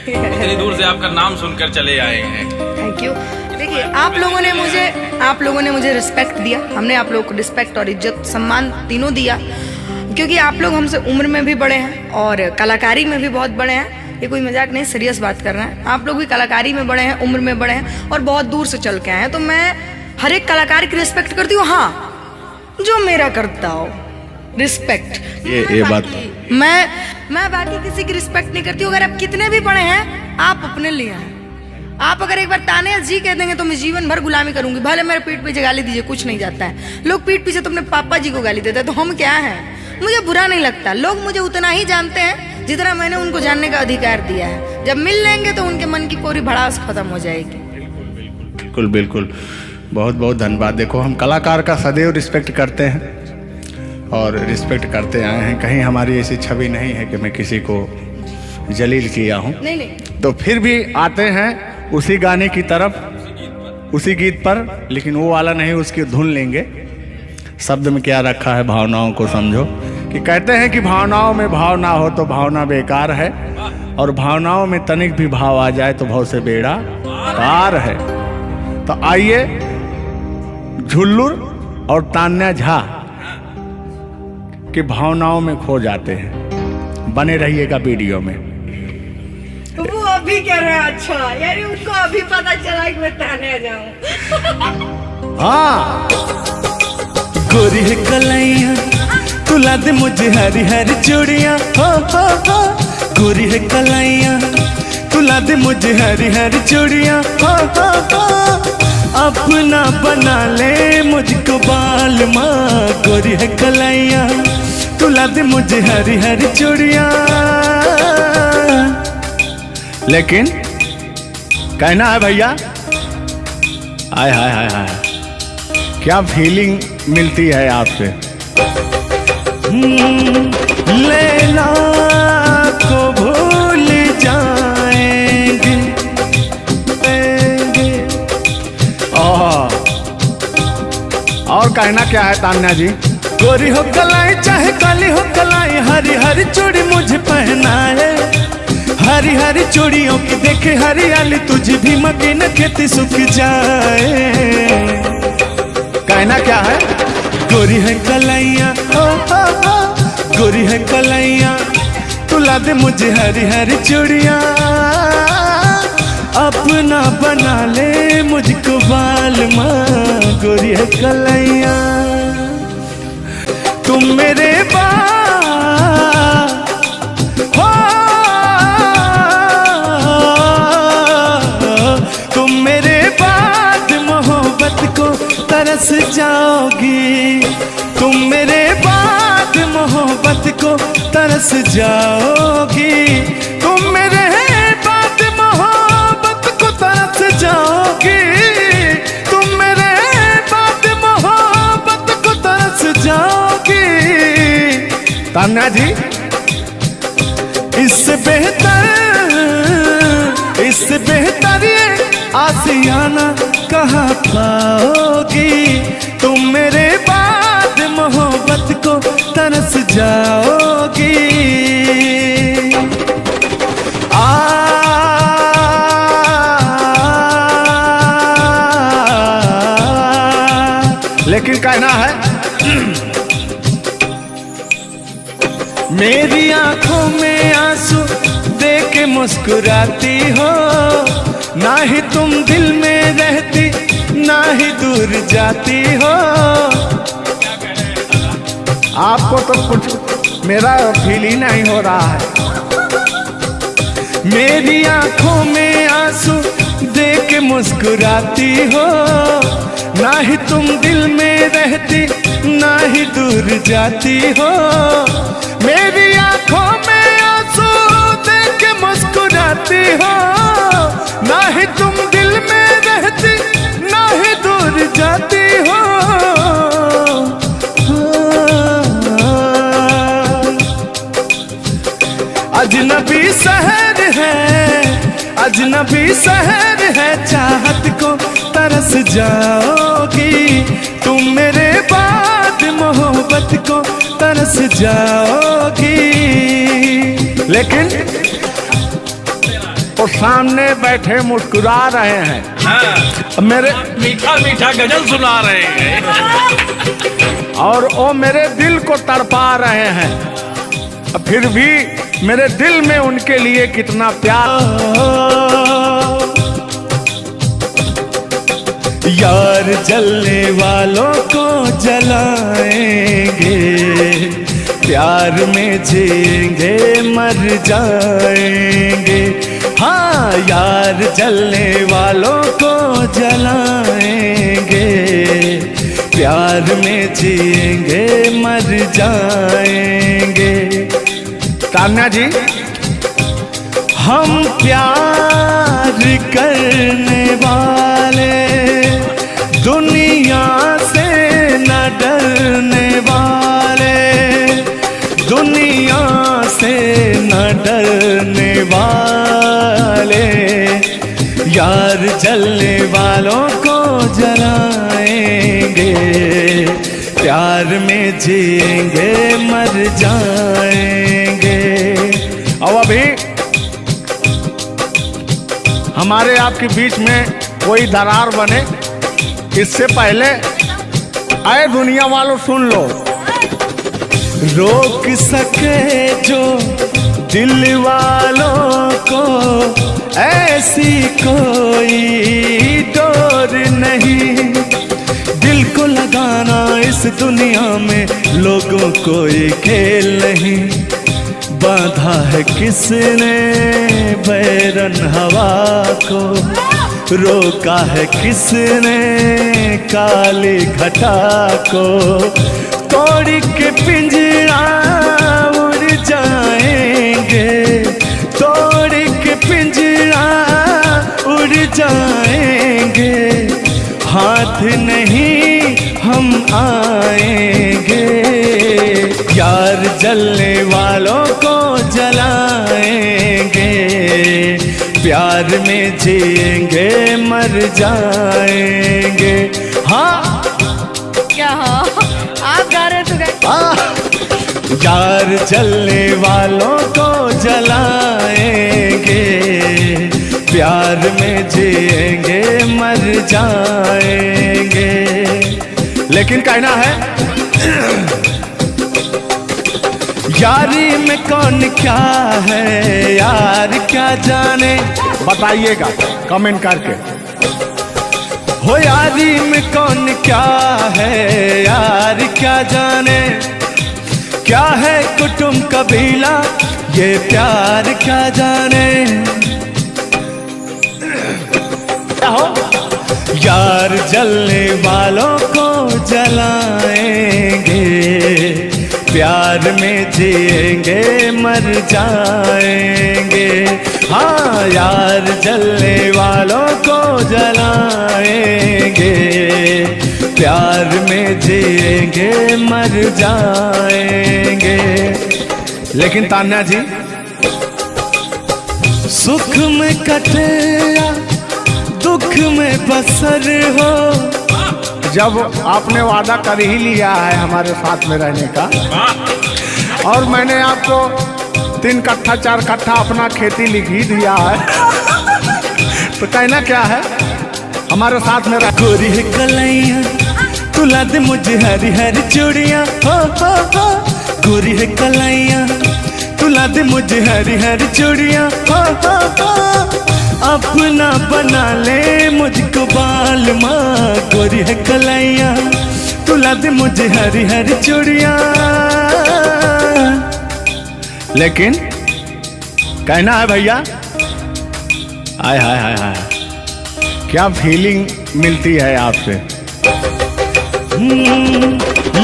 इतनी दूर से आपका नाम सुनकर चले आए हैं। Thank you. देखिए आप लोगों ने मुझे रिस्पेक्ट दिया, हमने आप लोगों को रिस्पेक्ट और इज्जत सम्मान तीनों दिया, क्योंकि आप लोग हमसे उम्र में भी बड़े हैं और कलाकारी में भी बहुत बड़े हैं। ये कोई मजाक नहीं, सीरियस बात कर रहे हैं। आप लोग भी कलाकारी में बड़े हैं, उम्र में बड़े हैं और बहुत दूर से चल के आए हैं, तो मैं हर एक कलाकार की रिस्पेक्ट करती हूँ। हाँ, जो मेरा करता हो रिस्पेक्ट। ये बात मैं बाकी किसी की रिस्पेक्ट नहीं करती हूँ। अगर आप कितने भी पढ़े हैं, आप अपने लिए हैं। आप अगर एक बार ताने जी कह देंगे तो मैं जीवन भर गुलामी करूंगी, भले मेरे पीठ पीछे गाली दीजिए, कुछ नहीं जाता है। लोग पीठ पीछे तो अपने पापा जी को गाली देते हैं, तो हम क्या हैं? मुझे बुरा नहीं लगता। लोग मुझे उतना ही जानते हैं जितना मैंने उनको जानने का अधिकार दिया है। जब मिल लेंगे तो उनके मन की पूरी भड़ास खत्म हो जाएगी। बिल्कुल बिल्कुल, बहुत बहुत धन्यवाद। देखो, हम कलाकार का सदैव रिस्पेक्ट करते हैं और रिस्पेक्ट करते आए हैं। कहीं हमारी ऐसी छवि नहीं है कि मैं किसी को जलील किया हूँ। नहीं। तो फिर भी आते हैं उसी गाने की तरफ, उसी गीत पर, लेकिन वो वाला नहीं, उसकी धुन लेंगे। शब्द में क्या रखा है, भावनाओं को समझो। कि कहते हैं कि भावनाओं में भाव ना हो तो भावना बेकार है, और भावनाओं में तनिक भी भाव आ जाए तो भाव से बेड़ा पार है। तो आइए, झुल्लुर और तान्या झा की भावनाओं में खो जाते हैं। बने रहिएगा वीडियो में। वो अभी कह रहे हैं, अच्छा यानी उनको अभी पता चला कि मैं तान्या जाऊं। हाँ, गोरी है कलाइया, तुला दे मुझे हरी हरी चूड़ियां, हो। गोरी है कलाइया, तुला दे मुझे हरी हरी चूड़ियां, हो। अपना बना ले मुझको बाल माँ। गोरी है कलाइया, तुला दे मुझे हरी हरी चूड़ियां। लेकिन कहना है भैया, हाय हाय हाय हाय, क्या फीलिंग मिलती है आपसे। लैला को भूल जाएंगे। और कहना क्या है तान्या जी। गोरी हो कलाई चाहे काली हो कलाई, हरी हरी चूड़ी मुझे पहनाए। हरी हरी चूड़ियों की देखे हरियाली, तुझे भी मकीन खेती सूख जाए। कहना क्या है। गोरी है कलाइया, हो। गोरी है कलाइया, तुला दे मुझे हरी हरी चूड़ियां। अपना बना ले मुझको बाल माँ। गोरी है कलाइया, तुम मेरे हो, तुम मेरे बाद मोहब्बत को तरस जाओगी। तुम मेरे बाद मोहब्बत को तरस जाओगी। तुम मेरे बाद मोहब्बत को तरस जाओगी। तुम मेरे बाद मोहब्बत को तरस जाओगी। तान्या जी, इससे बेहतर ये आसियाना कहाँ पाओगी। तुम मेरे बाद मोहब्बत को तरस जाओगी। लेकिन कहना है, मेरी आंखों में आंसू देख के मुस्कुराती हो। ना ही तुम दिल में रहती, ना ही दूर जाती हो। आपको तो कुछ मेरा फील ही नहीं हो रहा है। मेरी आंखों में आंसू देख के मुस्कुराती हो। ना ही तुम दिल में रहती, ना ही दूर जाती हो। मेरी आंखों में आंसू देख के मुस्कुराती हो। ना ही तुम दिल में रहती, ना ही दूर जाती हो। अजनबी शहर है, अजनबी शहर है, चाहत को तरस जाओगी। तुम मेरे बाद मोहब्बत को तरस जाओगी। लेकिन वो सामने बैठे मुस्कुरा रहे हैं। हाँ, मेरे मीठा मीठा गजल सुना रहे हैं और वो मेरे दिल को तड़पा रहे हैं। फिर भी मेरे दिल में उनके लिए कितना प्यार। यार जलने वालों को जलाएंगे। प्यार में जिएंगे मर जाएंगे। हाँ यार जलने वालों को जलाएंगे, प्यार में जिएंगे मर जाएंगे। तान्या जी, हम प्यार करने वाले दुनिया से न डरने वाले, दुनिया से न डरने वाले, यार जलने वालों को जलाएंगे, प्यार में जिएंगे मर जाएंगे। और अभी हमारे आपके बीच में कोई दरार बने इससे पहले आए दुनिया वालों सुन लो। रोक सके जो दिल वालों को ऐसी कोई डोर नहीं, दिल को लगाना इस दुनिया में लोगों को ये खेल नहीं। बांधा है किसने बैरन हवा को, रोका है किसने काली घटा को, तोड़ के पिंजरा उड़ जाएंगे, तोड़ के पिंजरा उड़ जाएंगे, हाथ नहीं हम आएंगे, यार जलने वालों को जलाएंगे, प्यार में जिएंगे मर जाएंगे। हाँ क्या हाँ आप गा रहे तो गाइए। यार जलने वालों को जलाएंगे, प्यार में जिएंगे मर जाएंगे। लेकिन कहना है यारी में कौन क्या है यार क्या जाने, बताइएगा कमेंट करके। हो यारी में कौन क्या है यार क्या जाने, क्या है कुटुंब कबीला ये प्यार क्या जाने। क्या हो यार जलने वालों को जलाएंगे, प्यार में जिएंगे मर जाएंगे। हाँ यार जलने वालों को जलाएंगे, प्यार में जिएंगे मर जाएंगे। लेकिन तान्या जी, सुख में कटे या दुख में बसर हो, जब आपने वादा कर ही लिया है हमारे साथ में रहने का, और मैंने आपको 3 कट्ठा 4 कट्ठा अपना खेती लिख ही दिया है, तो कहना क्या है हमारे साथ में रह। गोरी है कलैया तुला दे मुझे हरी हरी चूड़ियाँ, हो गोरी है कलैया तुला दे मुझे हरी हरी चूड़ियाँ, हो अपना बना ले मुझको बाल माँ। गोरी है कलैया तुला दे मुझे हरी हरी चूड़ियाँ। लेकिन कहना है भैया, हाय हाय हाय हाय, क्या फीलिंग मिलती है आपसे।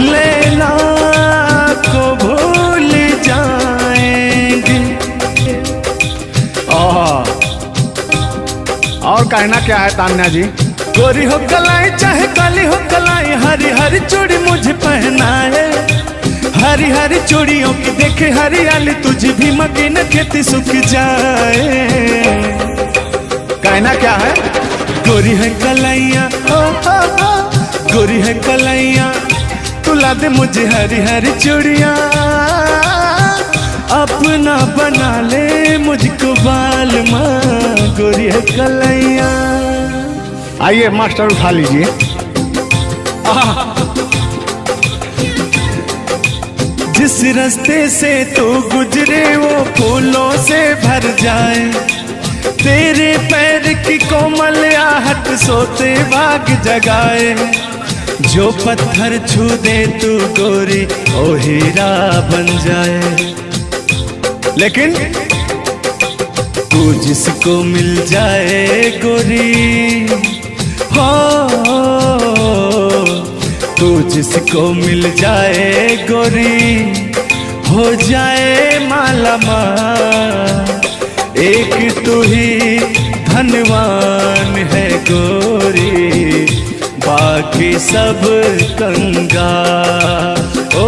लैला को भूल जाएंगे। और कहना क्या है तान्या जी। गोरी हो कलाई चाहे काली हो कलाई, हरी हरी चूड़ी मुझे पहनाए, हरी हरी चूड़ियों की देखे हरियाली, तुझे भी मकीन खेती सूख जाए। कहना क्या है। गोरी है कलैया गोरी है कलैया तुला दे मुझे हरी हरी चूड़ियाँ, अपना बना ले मुझको बाल माँ। गोरी है कलैया। आइए मास्टर उठा लीजिए। जिस रास्ते से तू गुजरे वो फूलों से भर जाए, तेरे पैर की कोमल आहट सोते भाग जगाए। जो पत्थर छू दे तू गोरी ओ हीरा बन जाए। लेकिन तू जिसको मिल जाए गोरी हो, तू जिसको मिल जाए गोरी हो जाए माला माल। एक तू ही धनवान है गोरी, बाकी सब कंगाल। ओ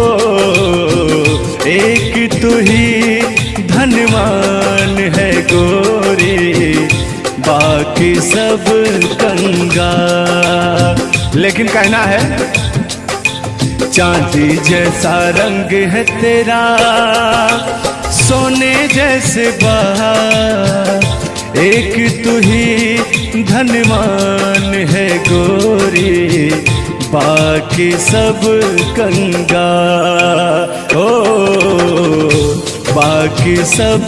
एक तू ही धनवान है गोरी, बाकी सब कंगाल। लेकिन कहना है चांदी जैसा रंग है तेरा, सोने जैसे बहार। एक तू ही धनवान है गोरी, बाकी सब कंगाल। ओ बाकी सब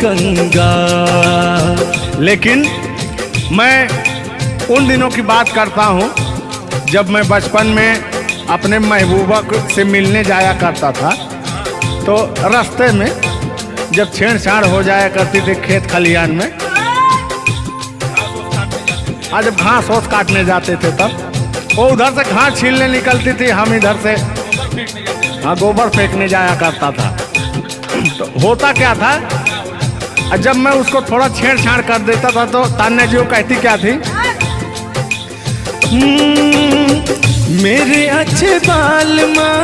कंगाल। लेकिन मैं उन दिनों की बात करता हूँ जब मैं बचपन में अपने महबूबा से मिलने जाया करता था, तो रास्ते में जब छेड़छाड़ हो जाया करती थी खेत खलियान में, आज जब घास ओस काटने जाते थे तब वो उधर से घास छीलने निकलती थी, हम इधर से गोबर फेंकने जाया करता था। तो होता क्या था, जब मैं उसको थोड़ा छेड़छाड़ कर देता था तो तान्या जी वो कहती क्या थी, मेरे अच्छे बाल माँ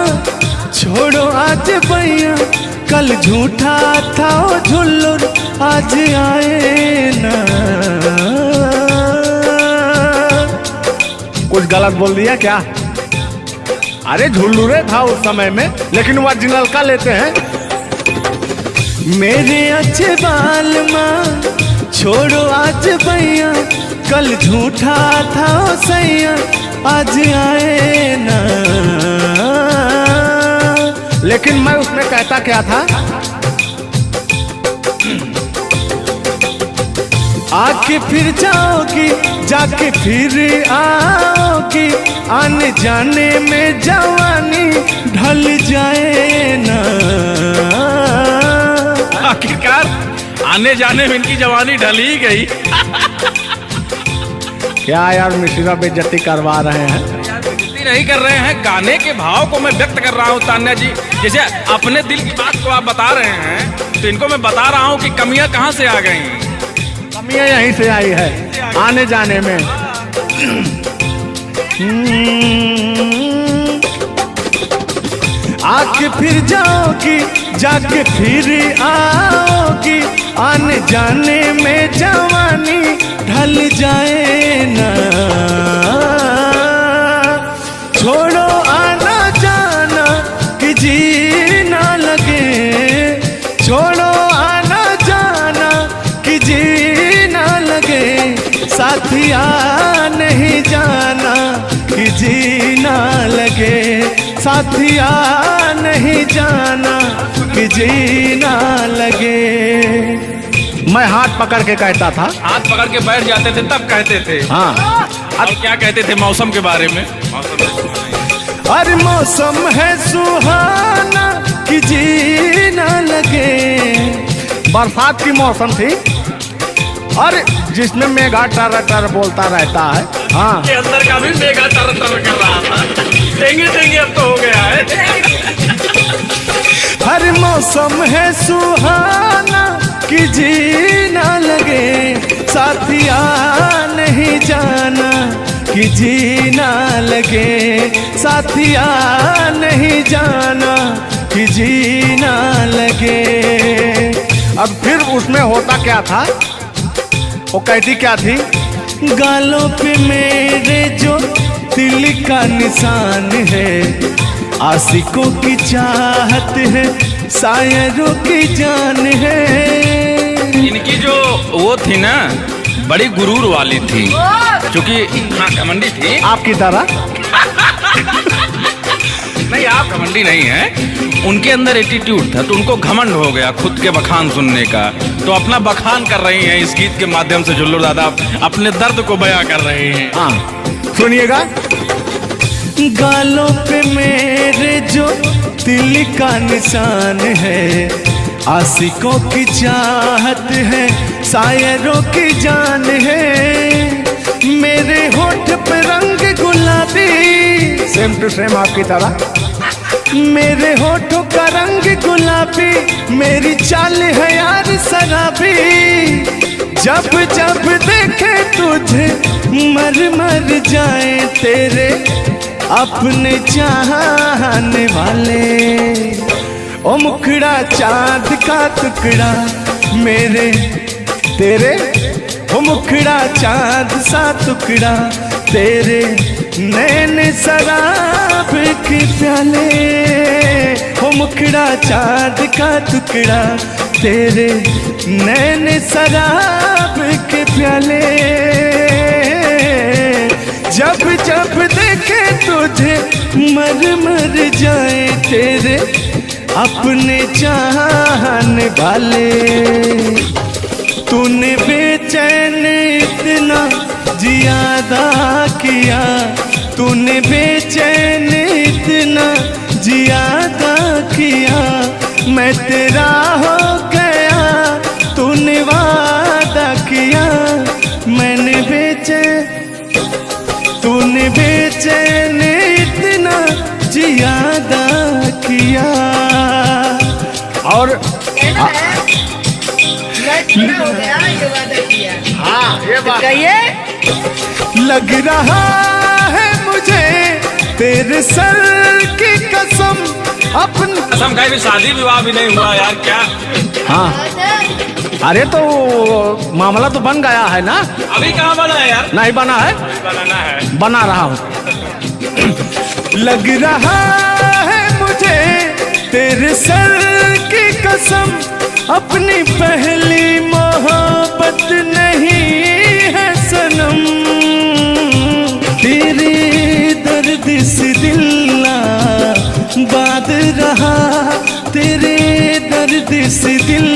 छोड़ो आज भैया, कल झूठा था ओ झुल्लुर आज आए ना। कुछ गलत बोल दिया क्या? अरे झुल्लुरे था उस समय में, लेकिन वो ओरिजिनल का लेते हैं। मेरे अच्छे बाल माँ छोड़ो आज भैया, कल झूठा था ओ सैया आज आए ना। लेकिन मैं उसमें कहता क्या था, आके फिर जाओगी जाके फिर आओगी, आने जाने में जवानी ढल जाए ना। आखिरकार आने जाने में इनकी जवानी ढल ही गई। क्या यार मिश्रा बेइज्जती करवा रहे हैं? बेइज्जती नहीं कर रहे हैं, गाने के भाव को मैं व्यक्त कर रहा हूँ तान्या जी। जैसे अपने दिल की बात को आप बता रहे हैं, तो इनको मैं बता rहा हूँ कि कमियां कहाँ से आ गई। कमियां यहीं से आई है आने जाने में। आके फिर जाओगी जाके फिर आओगी, आने जाने में जवानी ढल जाए ना। छोड़ो आना जाना कि जी ना लगे, छोड़ो आना जाना कि जी ना लगे, साथिया नहीं जाना कि जी ना लगे, साथिया नहीं जाना कि जी ना लगे। मैं हाथ पकड़ के कहता था, हाथ पकड़ के बैठ जाते थे तब कहते थे। हाँ और क्या कहते थे मौसम के बारे में? अरे मौसम है सुहाना कि जी ना लगे। बरसात की मौसम थी और जिसमें मेघा टर टर बोलता रहता है। हाँ के अंदर का भी मेघा तर तर कर रहा था। देंगे देंगे अब तो हो गया है। हर मौसम है सुहाना कि जी ना लगे, साथिया नहीं जाना कि जी ना लगे, साथिया नहीं जाना कि जी ना लगे। अब फिर उसमें होता क्या था, वो कहती क्या थी, गालों पे मेरे जो दिल का निशान है, आशिकों की चाहत है, शायरों की जान है। इनकी जो वो थी ना, बड़ी गुरूर वाली थी, क्योंकि हाँ घमंडी थी। आपकी तरह नहीं, आप घमंडी नहीं हैं, उनके अंदर एटीट्यूड था, तो उनको घमंड हो गया खुद के बखान सुनने का। तो अपना बखान कर रही हैं इस गीत के माध्यम से। जुल्लुर दादा अपने दर्द को बयां कर रहे हैं। हाँ सुनिएगा। गालों पे मेरे जो दिल का निशान है, आशिकों की चाहत है, शायरों की जान है। मेरे होठ पे रंग गुलाबी, सेम टू सेम आपकी तरह। मेरे होठों का रंग गुलाबी, मेरी चाल है यार शराबी। जब जब देखे तुझे मर मर जाए तेरे अपने चाहने वाले। ओ मुखड़ा चांद का टुकड़ा मेरे तेरे, ओ मुखड़ा चांद सा टुकड़ा तेरे, नैन शराब के प्याले। ओ मुखड़ा चांद का टुकड़ा तेरे, नैन शराब के प्याले। जब जब देखे तुझे मर मर जाए तेरे अपने चाहने वाले। तूने बेचैन इतना जियादा किया, तूने बेचैन इतना जियादा किया। मैं तेरा हो गया, तूने वादा किया। मैंने तूने बेचैन इतना जियादा किया। और हो गया ये वादा किया। हाँ ये बात कहिए। लग रहा है मुझे तेरे सर की कसम, अपन कसम खाई भी शादी विवाह भी नहीं हुआ यार क्या। हाँ, अरे तो मामला तो बन गया है ना। अभी कहाँ बना है यार। नहीं बना है, बनाना है। बना रहा हूँ। लग रहा है मुझे तेरे सर की कसम, अपनी पहली मोहब्बत नहीं है सनम। तेरे दर्द से दिल बात रहा, तेरे दर्द से दिल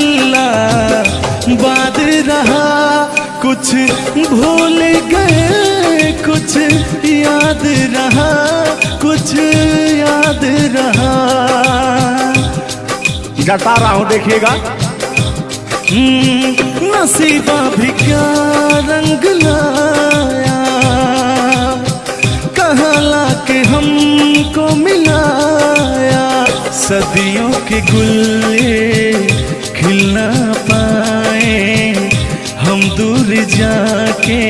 बात रहा। कुछ भूल गए, कुछ याद रहा, कुछ याद रहा। जता रहा हूँ देखिएगा। नसीबा भी क्या रंग लाया, कहाँ लाके हमको मिलाया। सदियों के गुल्ले खिल ना पाए, हम दूर जाके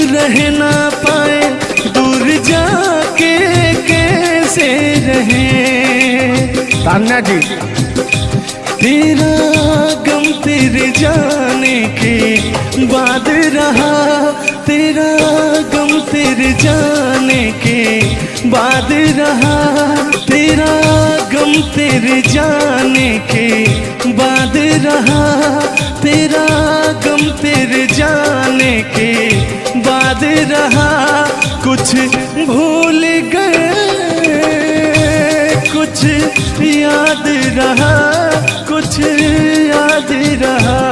रह ना पाए। दूर जाके कैसे रहे तान्या जी। तेरा गम तेरे जाने के बाद रहा, तेरा गम तेरे जाने के बाद रहा। तेरा गम तेरे जाने के बाद रहा, तेरा गम तेरे जाने के बाद रहा। कुछ भूल गए, कुछ याद रहा, कुछ याद रहा।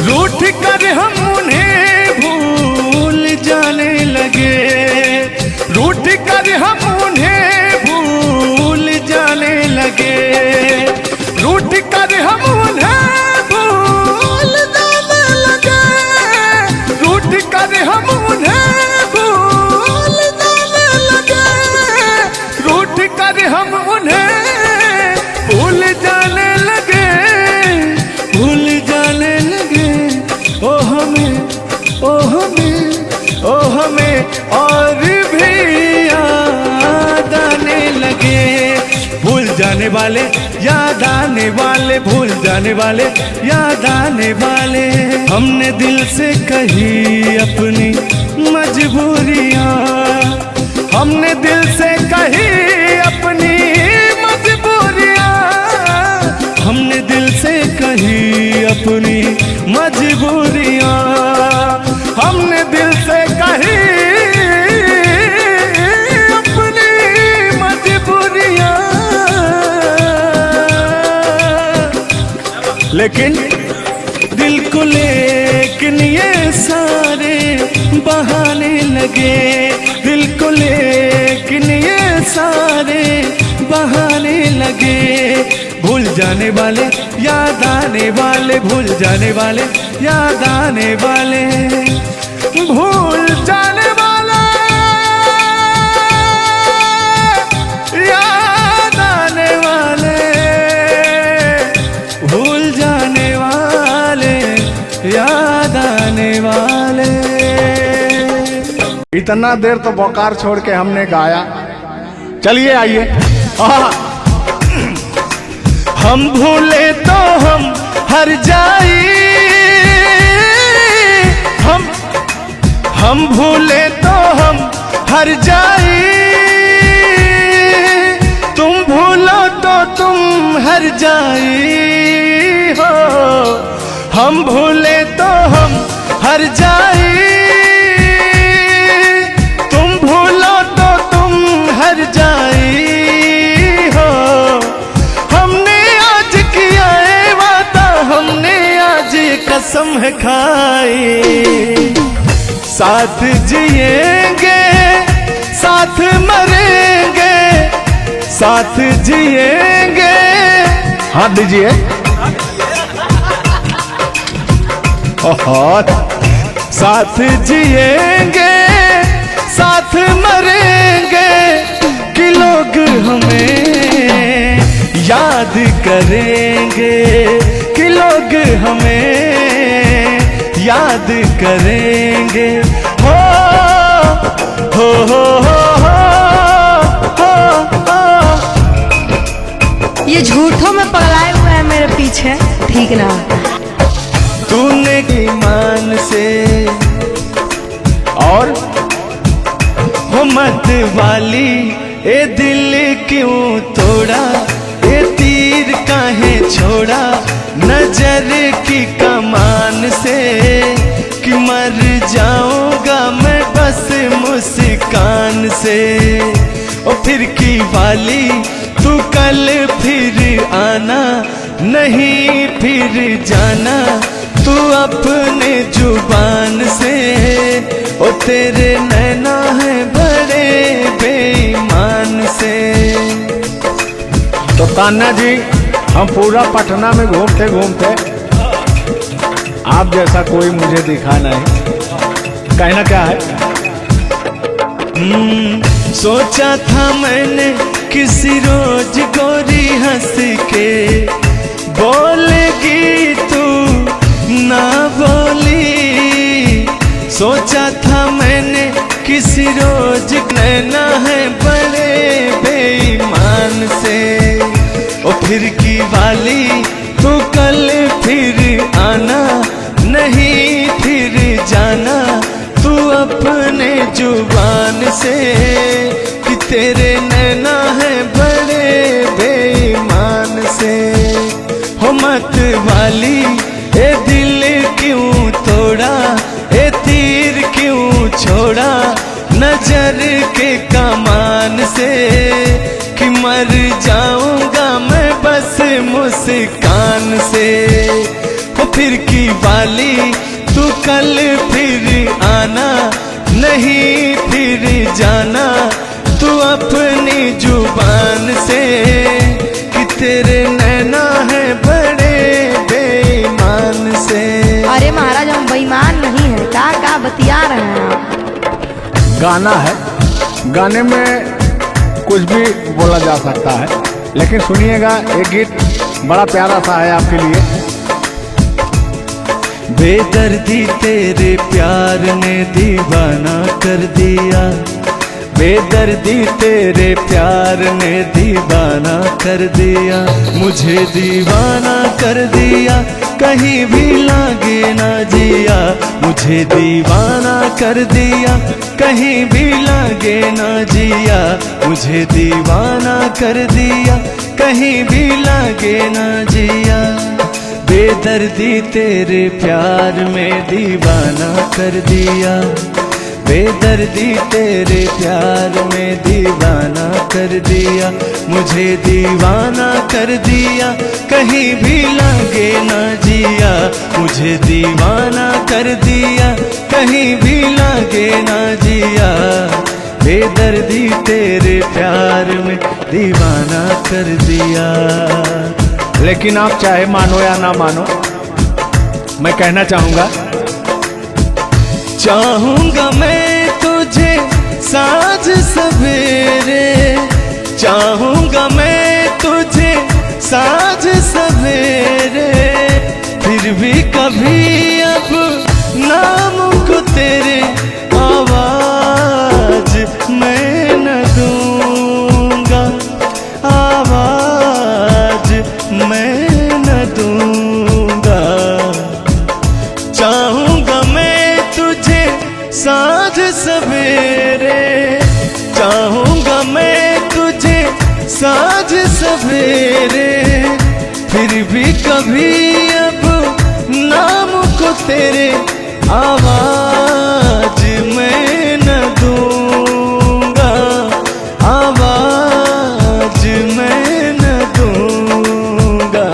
रूठ कर हम उन्हें भूल जाने लगे, रूठ कर हम उन्हें भूल जाने लगे। रूठ कर हम उन्हें भूल जाने लगे, रूठ कर हम उन्हें भूल जाने लगे। रूठ कर हम उन्हें भूल जाने लगे, भूल जाने लगे। ओ हमें, ओ हमें, ओ हमें और भी याद आने लगे। भूल जाने वाले, याद आने वाले, भूल जाने वाले, याद आने वाले। हमने दिल से कही अपनी मजबूरियाँ, हमने दिल से कही अपनी मजबूरियाँ। हमने दिल से कही अपनी मजबूरियाँ, हमने दिल से कही अपनी मजबूरियाँ। लेकिन दिल को लेकिन ये सारे बहाने लगे, दिल लेकिन ये सारे बहाने लगे। भूल जाने वाले याद आने वाले, भूल जाने वाले याद आने वाले, भूल जाने वाले याद आने वाले, भूल जाने वाले याद आने वाले। इतना देर तो बोकार छोड़ के हमने गाया, चलिए आइए। हम भूले तो हम हर जाई, हम भूले तो हम हर जाई, तुम भूलो तो तुम हर जाई हो। हम भूले तो हम हर जाई, तुम भूलो तो तुम हर जाई हो। हमने आज किया है वादा, हमने आज कसम है खाई, साथ जिएंगे साथ मरेंगे, साथ जिएंगे। हाथ दीजिए। साथ जिएंगे साथ मरेंगे, कि लोग हमें याद करेंगे, कि लोग हमें याद करेंगे। हो हो हो हो हो हो। ये झूठों में पगलाए हुए हैं मेरे पीछे, ठीक ना? तूने ईमान से और हो मत वाली ए दिल क्यों तोड़ा, ए तीर काहे छोड़ा नजर की कमान से, कि मर जाऊंगा मैं बस मुस्कान से। ओ फिर की वाली तू कल फिर आना, नहीं फिर जाना तू अपने जुबान से। ओ तेरे नैना है बड़े बेईमान से। तो तान्या जी, हम पूरा पटना में घूमते घूमते आप जैसा कोई मुझे दिखा नहीं, कहना क्या है? सोचा था मैंने किसी रोज गोरी हंस के बोलेगी तू ना बोली। सोचा था मैंने किसी रोज नैना है बड़े बेईमान से। ओ फिर की वाली तू कल फिर आना, नहीं फिर जाना तू अपने जुबान से, कि तेरे नैना है बड़े बेईमान से। हो मत वाली ए दिल क्यों तोड़ा, ए तीर क्यों छोड़ा नजर के कमान से, कि मर जाऊंगा मैं बस मुस्कान से। हो फिर की वाली तू कल फिर आना, नहीं फिर जाना तू अपनी जुबान से, कि तेरे नैना है बड़े बेईमान से। अरे महाराज, हम बेईमान नहीं है, का बतिया रहे हैं आप? गाना है, गाने में कुछ भी बोला जा सकता है, लेकिन सुनिएगा, एक गीत बड़ा प्यारा सा है आपके लिए। बेदर्दी तेरे प्यार ने दीवाना कर दिया, बेदर्दी तेरे प्यार ने दीवाना कर दिया, मुझे दीवाना कर दिया, कहीं भी लागे ना जिया। मुझे दीवाना कर दिया, कहीं भी लागे ना जिया। मुझे दीवाना कर दिया, कहीं भी लागे ना जिया। बेदर्दी तेरे प्यार में दीवाना कर दिया, बेदर्दी तेरे प्यार में दीवाना कर दिया। मुझे दीवाना कर दिया, कहीं भी लागे ना जिया। मुझे दीवाना कर दिया, कहीं भी लागे ना जिया। बेदर्दी तेरे प्यार में दीवाना कर दिया। लेकिन आप चाहे मानो या ना मानो, मैं कहना चाहूंगा, चाहूंगा मैं तुझे साँझ सवेरे, चाहूंगा मैं तुझे साँझ सवेरे, फिर भी कभी अब नाम को तेरे आवाज मैं न दूंगा, आवाज मैं न दूंगा। चाहूंगा मैं तुझे साँझ सवेरे, चाहूंगा मैं तुझे साँझ सवेरे, फिर भी कभी अब नाम को तेरे आवाज मैं न दूंगा, आवाज मैं न दूंगा।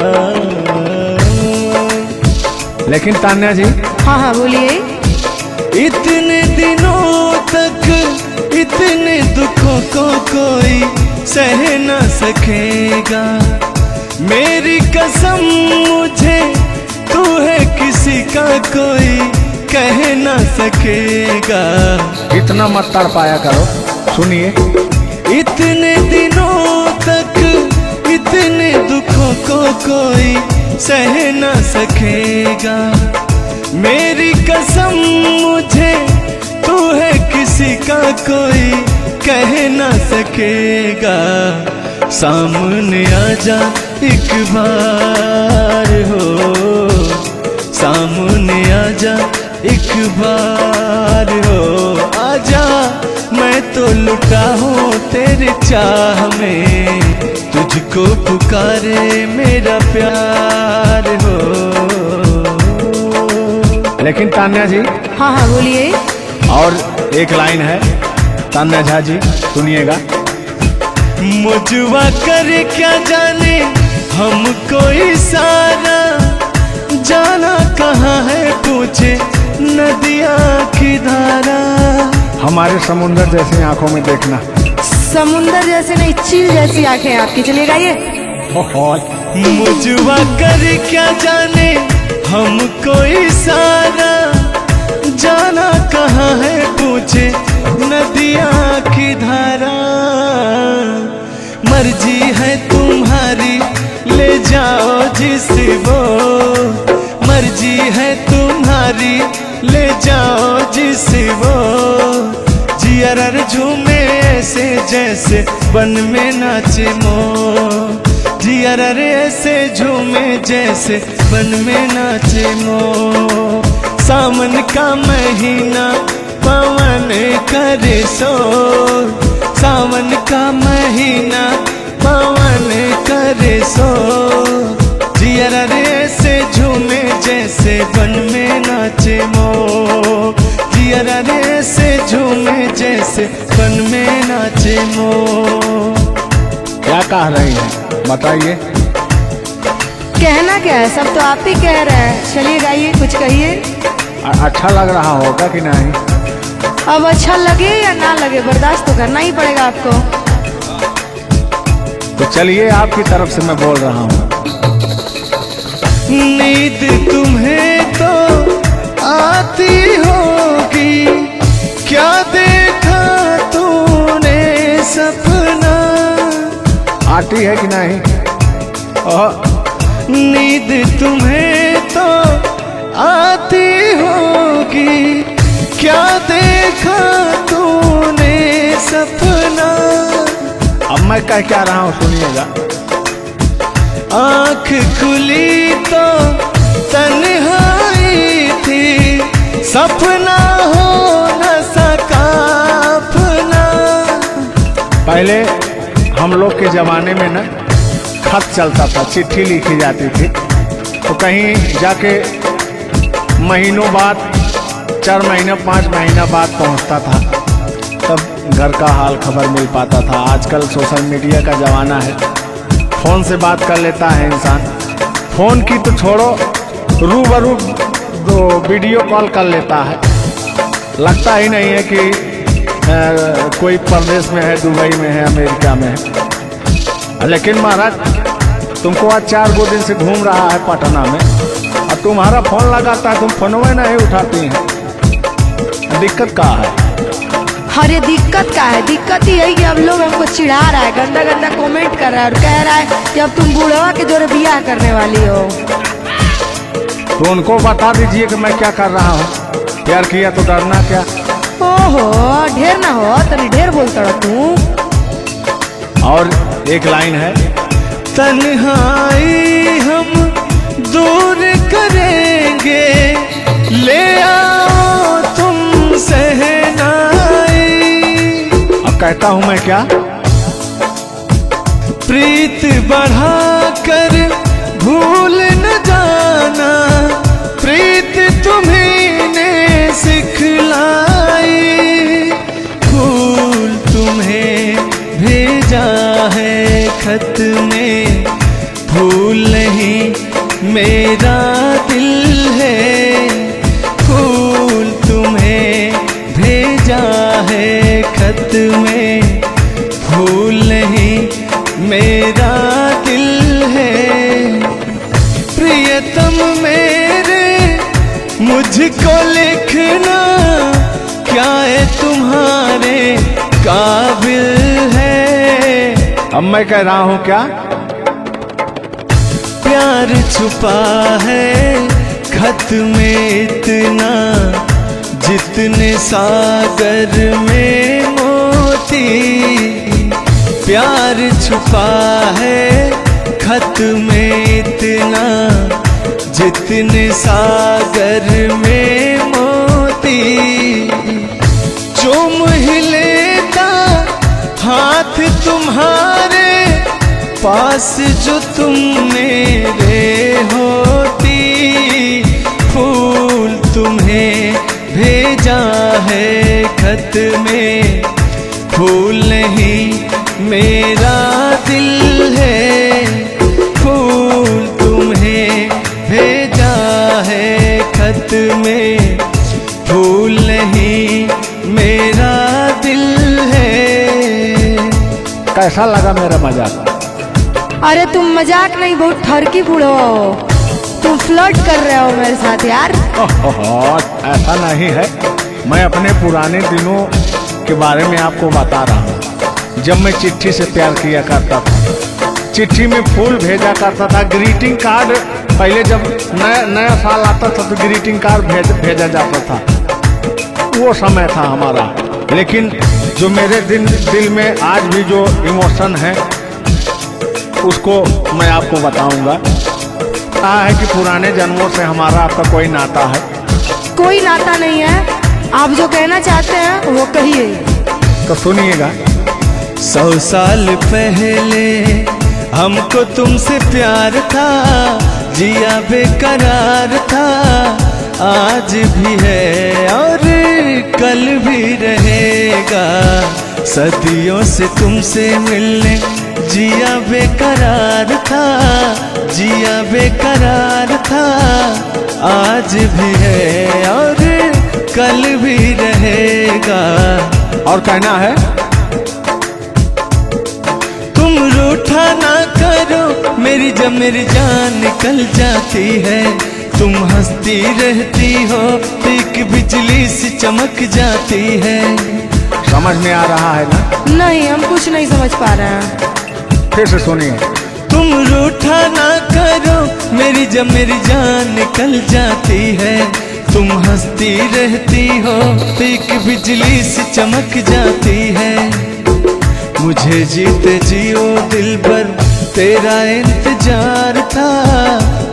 लेकिन तान्या जी, हाँ हाँ बोलिए। इतने दिनों तक इतने दुखों को कोई सह न सकेगा, मेरी कसम मुझे तू है किसी का कोई कह न सकेगा। इतना मत तड़ पाया करो, सुनिए। इतने दिनों तक इतने दुखों को कोई सह न सकेगा, मेरी कसम मुझे तू है किसी का कोई कह न सकेगा। सामने आजा एक बार हो, सामने आजा एक बार हो, आजा मैं तो लुटा हूँ तेरे चाह में, तुझको पुकारे मेरा प्यार हो। लेकिन तान्या जी, हाँ हाँ बोलिए। और एक लाइन है, तान्या झा जी सुनिएगा। मुझवा करे क्या जाने हमको इशारा, जाना कहाँ है पूछे नदिया की धारा। हमारे समुंदर जैसी आंखों में देखना। समुंदर जैसे नहीं, चील जैसी आंखें हैं आपकी। चलिए गाइए। मुझवा करे क्या जाने हमको इशारा, जाना कहाँ है पूछे नदिया की धारा। मर्जी है तुम्हारी ले जाओ जिस वो, मर्जी है तुम्हारी ले जाओ जिस वो, जियर झूमे ऐसे जैसे बन में नाचे मो, जियर ऐसे झूमे जैसे बन में नाचे मो। सावन का महीना पवन करे सो, सावन का महीना पवन करे सो, जियर से झूमे जैसे बन में नाचे मो, जियर से झूमे जैसे बन में नाचे मो। क्या कह रही हैं बताइए। कहना क्या है, सब तो आप ही कह रहे हैं। चलिए गाइए, कुछ कहिए। अच्छा लग रहा होगा कि नहीं? अब अच्छा लगे या ना लगे, बर्दाश्त तो करना ही पड़ेगा आपको। तो चलिए, आपकी तरफ से मैं बोल रहा हूँ। नींद तुम्हें तो आती होगी, क्या देखा तूने सपना। आती है कि नहीं? नींद तुम्हें तो आती होगी, क्या देखा तूने सपना। अब मैं कह क्या रहा हूँ सुनिएगा। आँख खुली तो तन्हाई थी, सपना हो न सका अपना। पहले हम लोग के जमाने में ना खत चलता था, चिट्ठी लिखी जाती थी, तो कहीं जाके महीनों बाद, 4 महीना 5 महीना बाद पहुंचता था, तब घर का हाल खबर मिल पाता था। आजकल सोशल मीडिया का ज़माना है, फ़ोन से बात कर लेता है इंसान। फ़ोन की तो छोड़ो, रूबरू वीडियो कॉल कर लेता है। लगता ही नहीं है कि कोई प्रदेश में है, दुबई में है, अमेरिका में है। लेकिन महाराज तुमको आज 4 दिन से घूम रहा है पटना में, और तुम्हारा फोन लगाता है, तुम फोनवे नहीं उठाती हैं। दिक्कत क्या है? अरे दिक्कत क्या है? दिक्कत ही है कि अब लोग हमको चिढ़ा रहा है, गंदा गंदा कमेंट कर रहा है और कह रहा है कि अब तुम बूढ़वा के जोरे बियाह करने वाली हो। तो उनको बता दीजिए कि मैं क्या कर रहा हूँ। प्यार किया तो डरना क्या? ओहो, ढेर ना हो, तनी ढेर बोलता रहो तू। और एक लाइन है, तन्हाई हम दूर करेंगे, ले आओ तुम सहनाई। अब कहता हूँ मैं क्या? प्रीत बढ़ाकर भूल न जाना, प्रीत तुम्हीं ने सिखलाई। फूल तुम्हें भेजा है खत में, फूल नहीं मेरा दिल है। फूल तुम्हें भेजा है खत में, फूल नहीं मेरा दिल है। प्रियतम मेरे मुझको लिखना, क्या है तुम्हारे काबिल है। अब मैं कह रहा हूँ क्या? प्यार छुपा है खत में इतना, जितने सागर में मोती। प्यार छुपा है खत में इतना, जितने सागर में मोती। चूम ही लेता हाथ तुम्हारे, पास जो तुम मेरे होती। फूल तुम्हें भेजा है खत में, फूल नहीं मेरा दिल है। फूल तुम्हें भेजा है खत में, फूल नहीं मेरा दिल है। कैसा लगा मेरा मजाक? अरे तुम मजाक नहीं, बहुत ठरकी बूढ़ो हो, तुम फ्लर्ट कर रहे हो मेरे साथ यार। ऐसा नहीं है, मैं अपने पुराने दिनों के बारे में आपको बता रहा हूँ। जब मैं चिट्ठी से प्यार किया करता था, चिट्ठी में फूल भेजा करता था, ग्रीटिंग कार्ड। पहले जब नया साल आता था तो ग्रीटिंग कार्ड भेजा जाता था, वो समय था हमारा। लेकिन जो मेरे दिल में आज भी जो इमोशन है, उसको मैं आपको बताऊंगा। कहा है कि पुराने जन्मों से हमारा आपका कोई नाता है। कोई नाता नहीं है, आप जो कहना चाहते हैं वो कहिए। तो सुनिएगा। 100 साल पहले हमको तुमसे प्यार था, जिया बेकरार था, आज भी है और कल भी रहेगा। सदियों से तुमसे मिलने जिया बेकरार था, जिया बेकरार था, आज भी है और कल भी रहेगा। और कहना है, तुम रूठा ना करो मेरी, जब मेरी जान निकल जाती है। तुम हंसती रहती हो तो एक बिजली सी चमक जाती है। समझ में आ रहा है ना? नहीं, हम कुछ नहीं समझ पा रहे हैं। फिर से सुनिए। तुम रूठा ना करो मेरी, जब मेरी जान निकल जाती है। तुम हंसती रहती हो तो एक बिजली सी चमक जाती है। मुझे जीते जियो दिल भर तेरा इंतजार था,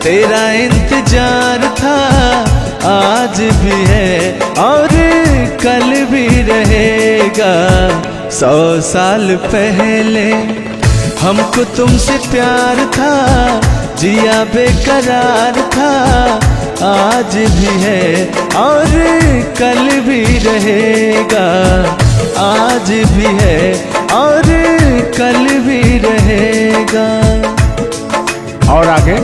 तेरा इंतजार था, आज भी है और कल भी रहेगा। 100 साल पहले हमको तुमसे प्यार था, जिया बेकरार था, आज भी है और कल भी रहेगा। आज भी है और कल भी रहेगा। और आगे,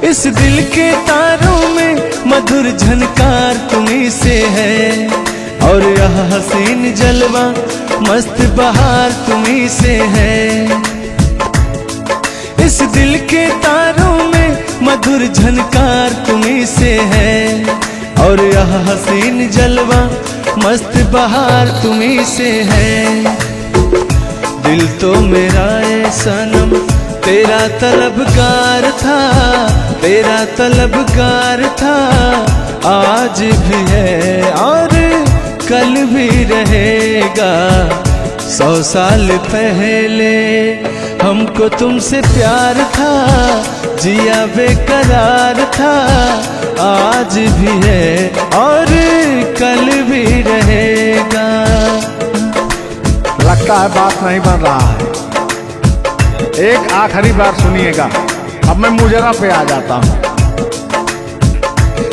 इस दिल के तारों में मधुर झनकार तुम्हीं से है, और यह हसीन जलवा मस्त बहार तुम्हीं से है। इस दिल के तारों में मधुर झनकार तुम्हीं से है, और यह हसीन जलवा मस्त बहार तुम्हीं से है। दिल तो मेरा ए सनम तेरा तलबगार था, तेरा तलबगार था, आज भी है और कल भी रहेगा। 100 साल पहले हमको तुमसे प्यार था, जिया बेकरार था, आज भी है और कल भी रहेगा। लगता है बात नहीं बन रहा है। एक आखिरी बार सुनिएगा, अब मैं मुजरा पे आ जाता हूँ।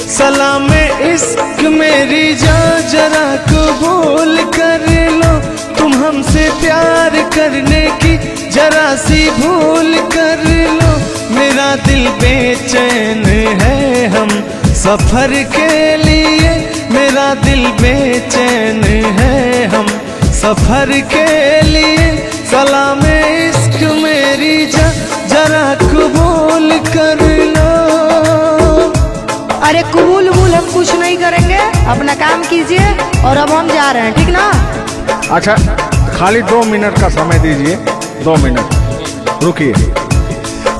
सलाम इश्क मेरी जान जरा कबूल कर लो, तुम हमसे प्यार करने की जरा सी भूल कर लो। मेरा दिल बेचैन है हम सफर के लिए, मेरा दिल बेचैन है हम सफर के लिए। सलाम इश्क मेरी जरा कबूल कर लो। अरे कबूल वबूल हम कुछ नहीं करेंगे, अपना काम कीजिए और अब हम जा रहे हैं, ठीक ना? अच्छा, खाली 2 मिनट का समय दीजिए, 2 मिनट रुकिए।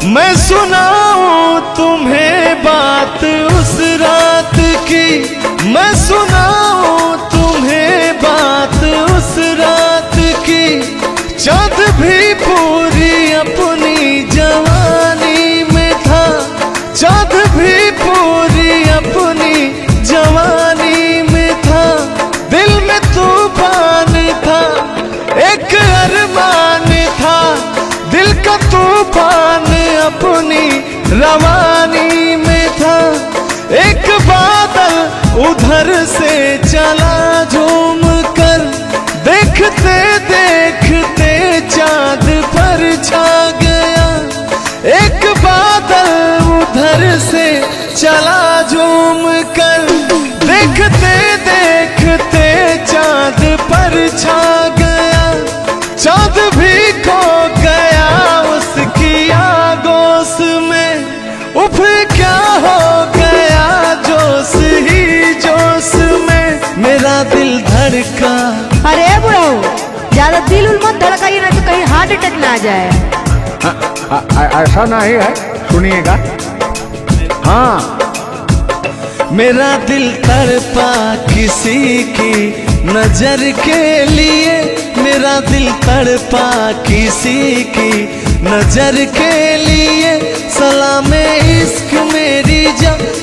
मैं सुनाऊं तुम्हें बात उस रात की, मैं सुनाऊं तुम्हें बात उस रात की। चाँद भी पूरी अपनी जवानी में था, चाँद भी पूरी अपनी जवानी में था। दिल में तूफान था, एक अरमान था, दिल का तूफान अपनी रवानी में था। एक बादल उधर से चला झूम कर, देखते देखते चाँद पर छा गया। एक बादल उधर से चला झूम कर, देखते देखते चाँद पर छा गया। चाँद भी खो गया उसकी आगोश में, उफ क्या हो गया जोश ही जोश में। मेरा दिल धड़का। अरे बुढ़ाओ, ज्यादा दिल उल मत धड़काइए ना तो कहीं हार्ट अटैक ना आ जाए। ऐसा नहीं है, सुनिएगा। हाँ, मेरा दिल तड़पा किसी की नजर के लिए, मेरा दिल तड़पा किसी की नजर के लिए। सलाम इश्क मेरी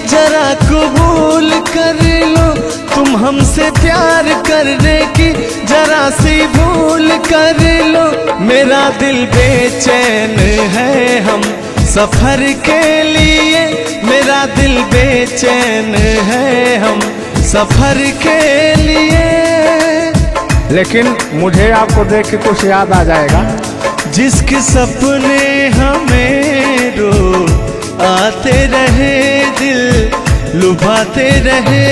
जरा कबूल कर लो, तुम हमसे प्यार करने की जरा सी भूल कर लो। मेरा दिल बेचैन है हम सफर के लिए, मेरा दिल बेचैन है हम सफर के लिए। लेकिन मुझे आपको देख के कुछ याद आ जाएगा। जिसके सपने हमें रो आते रहे, दिल लुभाते रहे।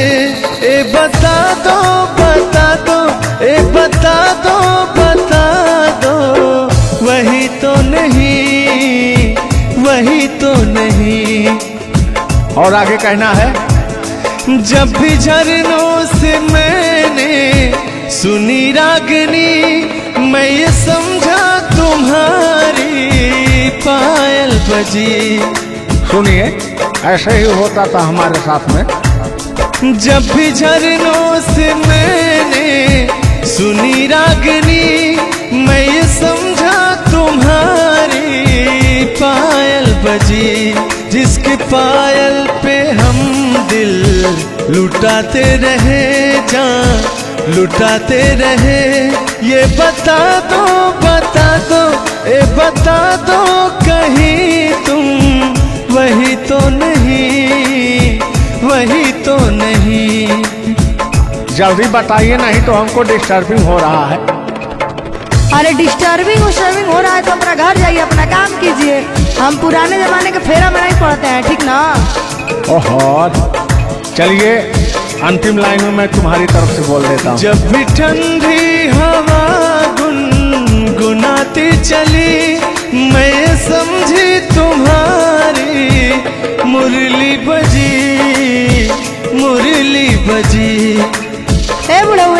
ए बता दो बता दो, ए बता दो बता दो, वही तो नहीं, वही तो नहीं। और आगे कहना है, जब भी झरनों से मैंने सुनी रागनी, मैं ये समझा तुम्हारी पायल बजी। सुनिए, ऐसे ही होता था हमारे साथ में। जब भी झरनों से मैंने सुनी रागनी, मैं ये समझा तुम्हारी पायल बजी। जिसके पायल पे हम दिल लुटाते रहे, जान लुटाते रहे। ये बता दो ए बता दो, कहीं तुम वही तो नहीं, वही तो नहीं। जल्दी बताइए, नहीं तो हमको डिस्टर्बिंग हो रहा है। अरे डिस्टर्बिंग हो रहा है तो अपना घर जाइए, अपना काम कीजिए। हम पुराने जमाने के फेरा में नहीं पड़ते हैं, ठीक ना? ओहो, चलिए अंतिम लाइन में मैं तुम्हारी तरफ से बोल देता हूँ। जब भी ठंडी हवा गुनगुनाती चली मैं समझी तुम्हारी मुरली बजी। ए बुढ़ऊ,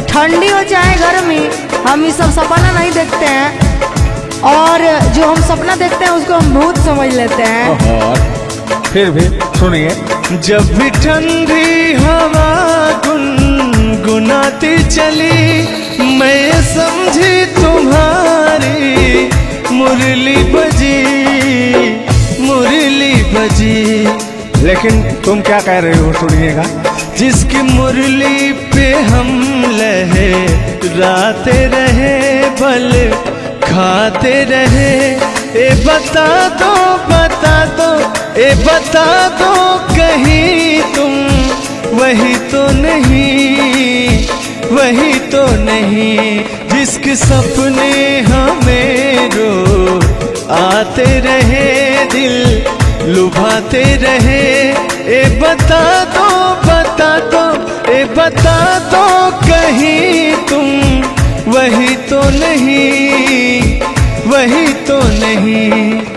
ठंडी हो चाहे गर्मी, हम ये सब सपना नहीं देखते हैं, और जो हम सपना देखते हैं उसको हम भूत समझ लेते हैं। और फिर भी सुनिए। जब भी ठंडी हवा गुनगुनाती चली मैं समझी तुम्हारी मुरली बजी। लेकिन तुम क्या कह रहे हो, सुनिएगा। जिसकी मुरली पे हम लहराते रहे बल खाते रहे, ए बता दो कहीं तुम वही तो नहीं जिसके सपने हमें रो आते रहे दिल लुभाते रहे। ए बता दो कहीं तुम वही तो नहीं।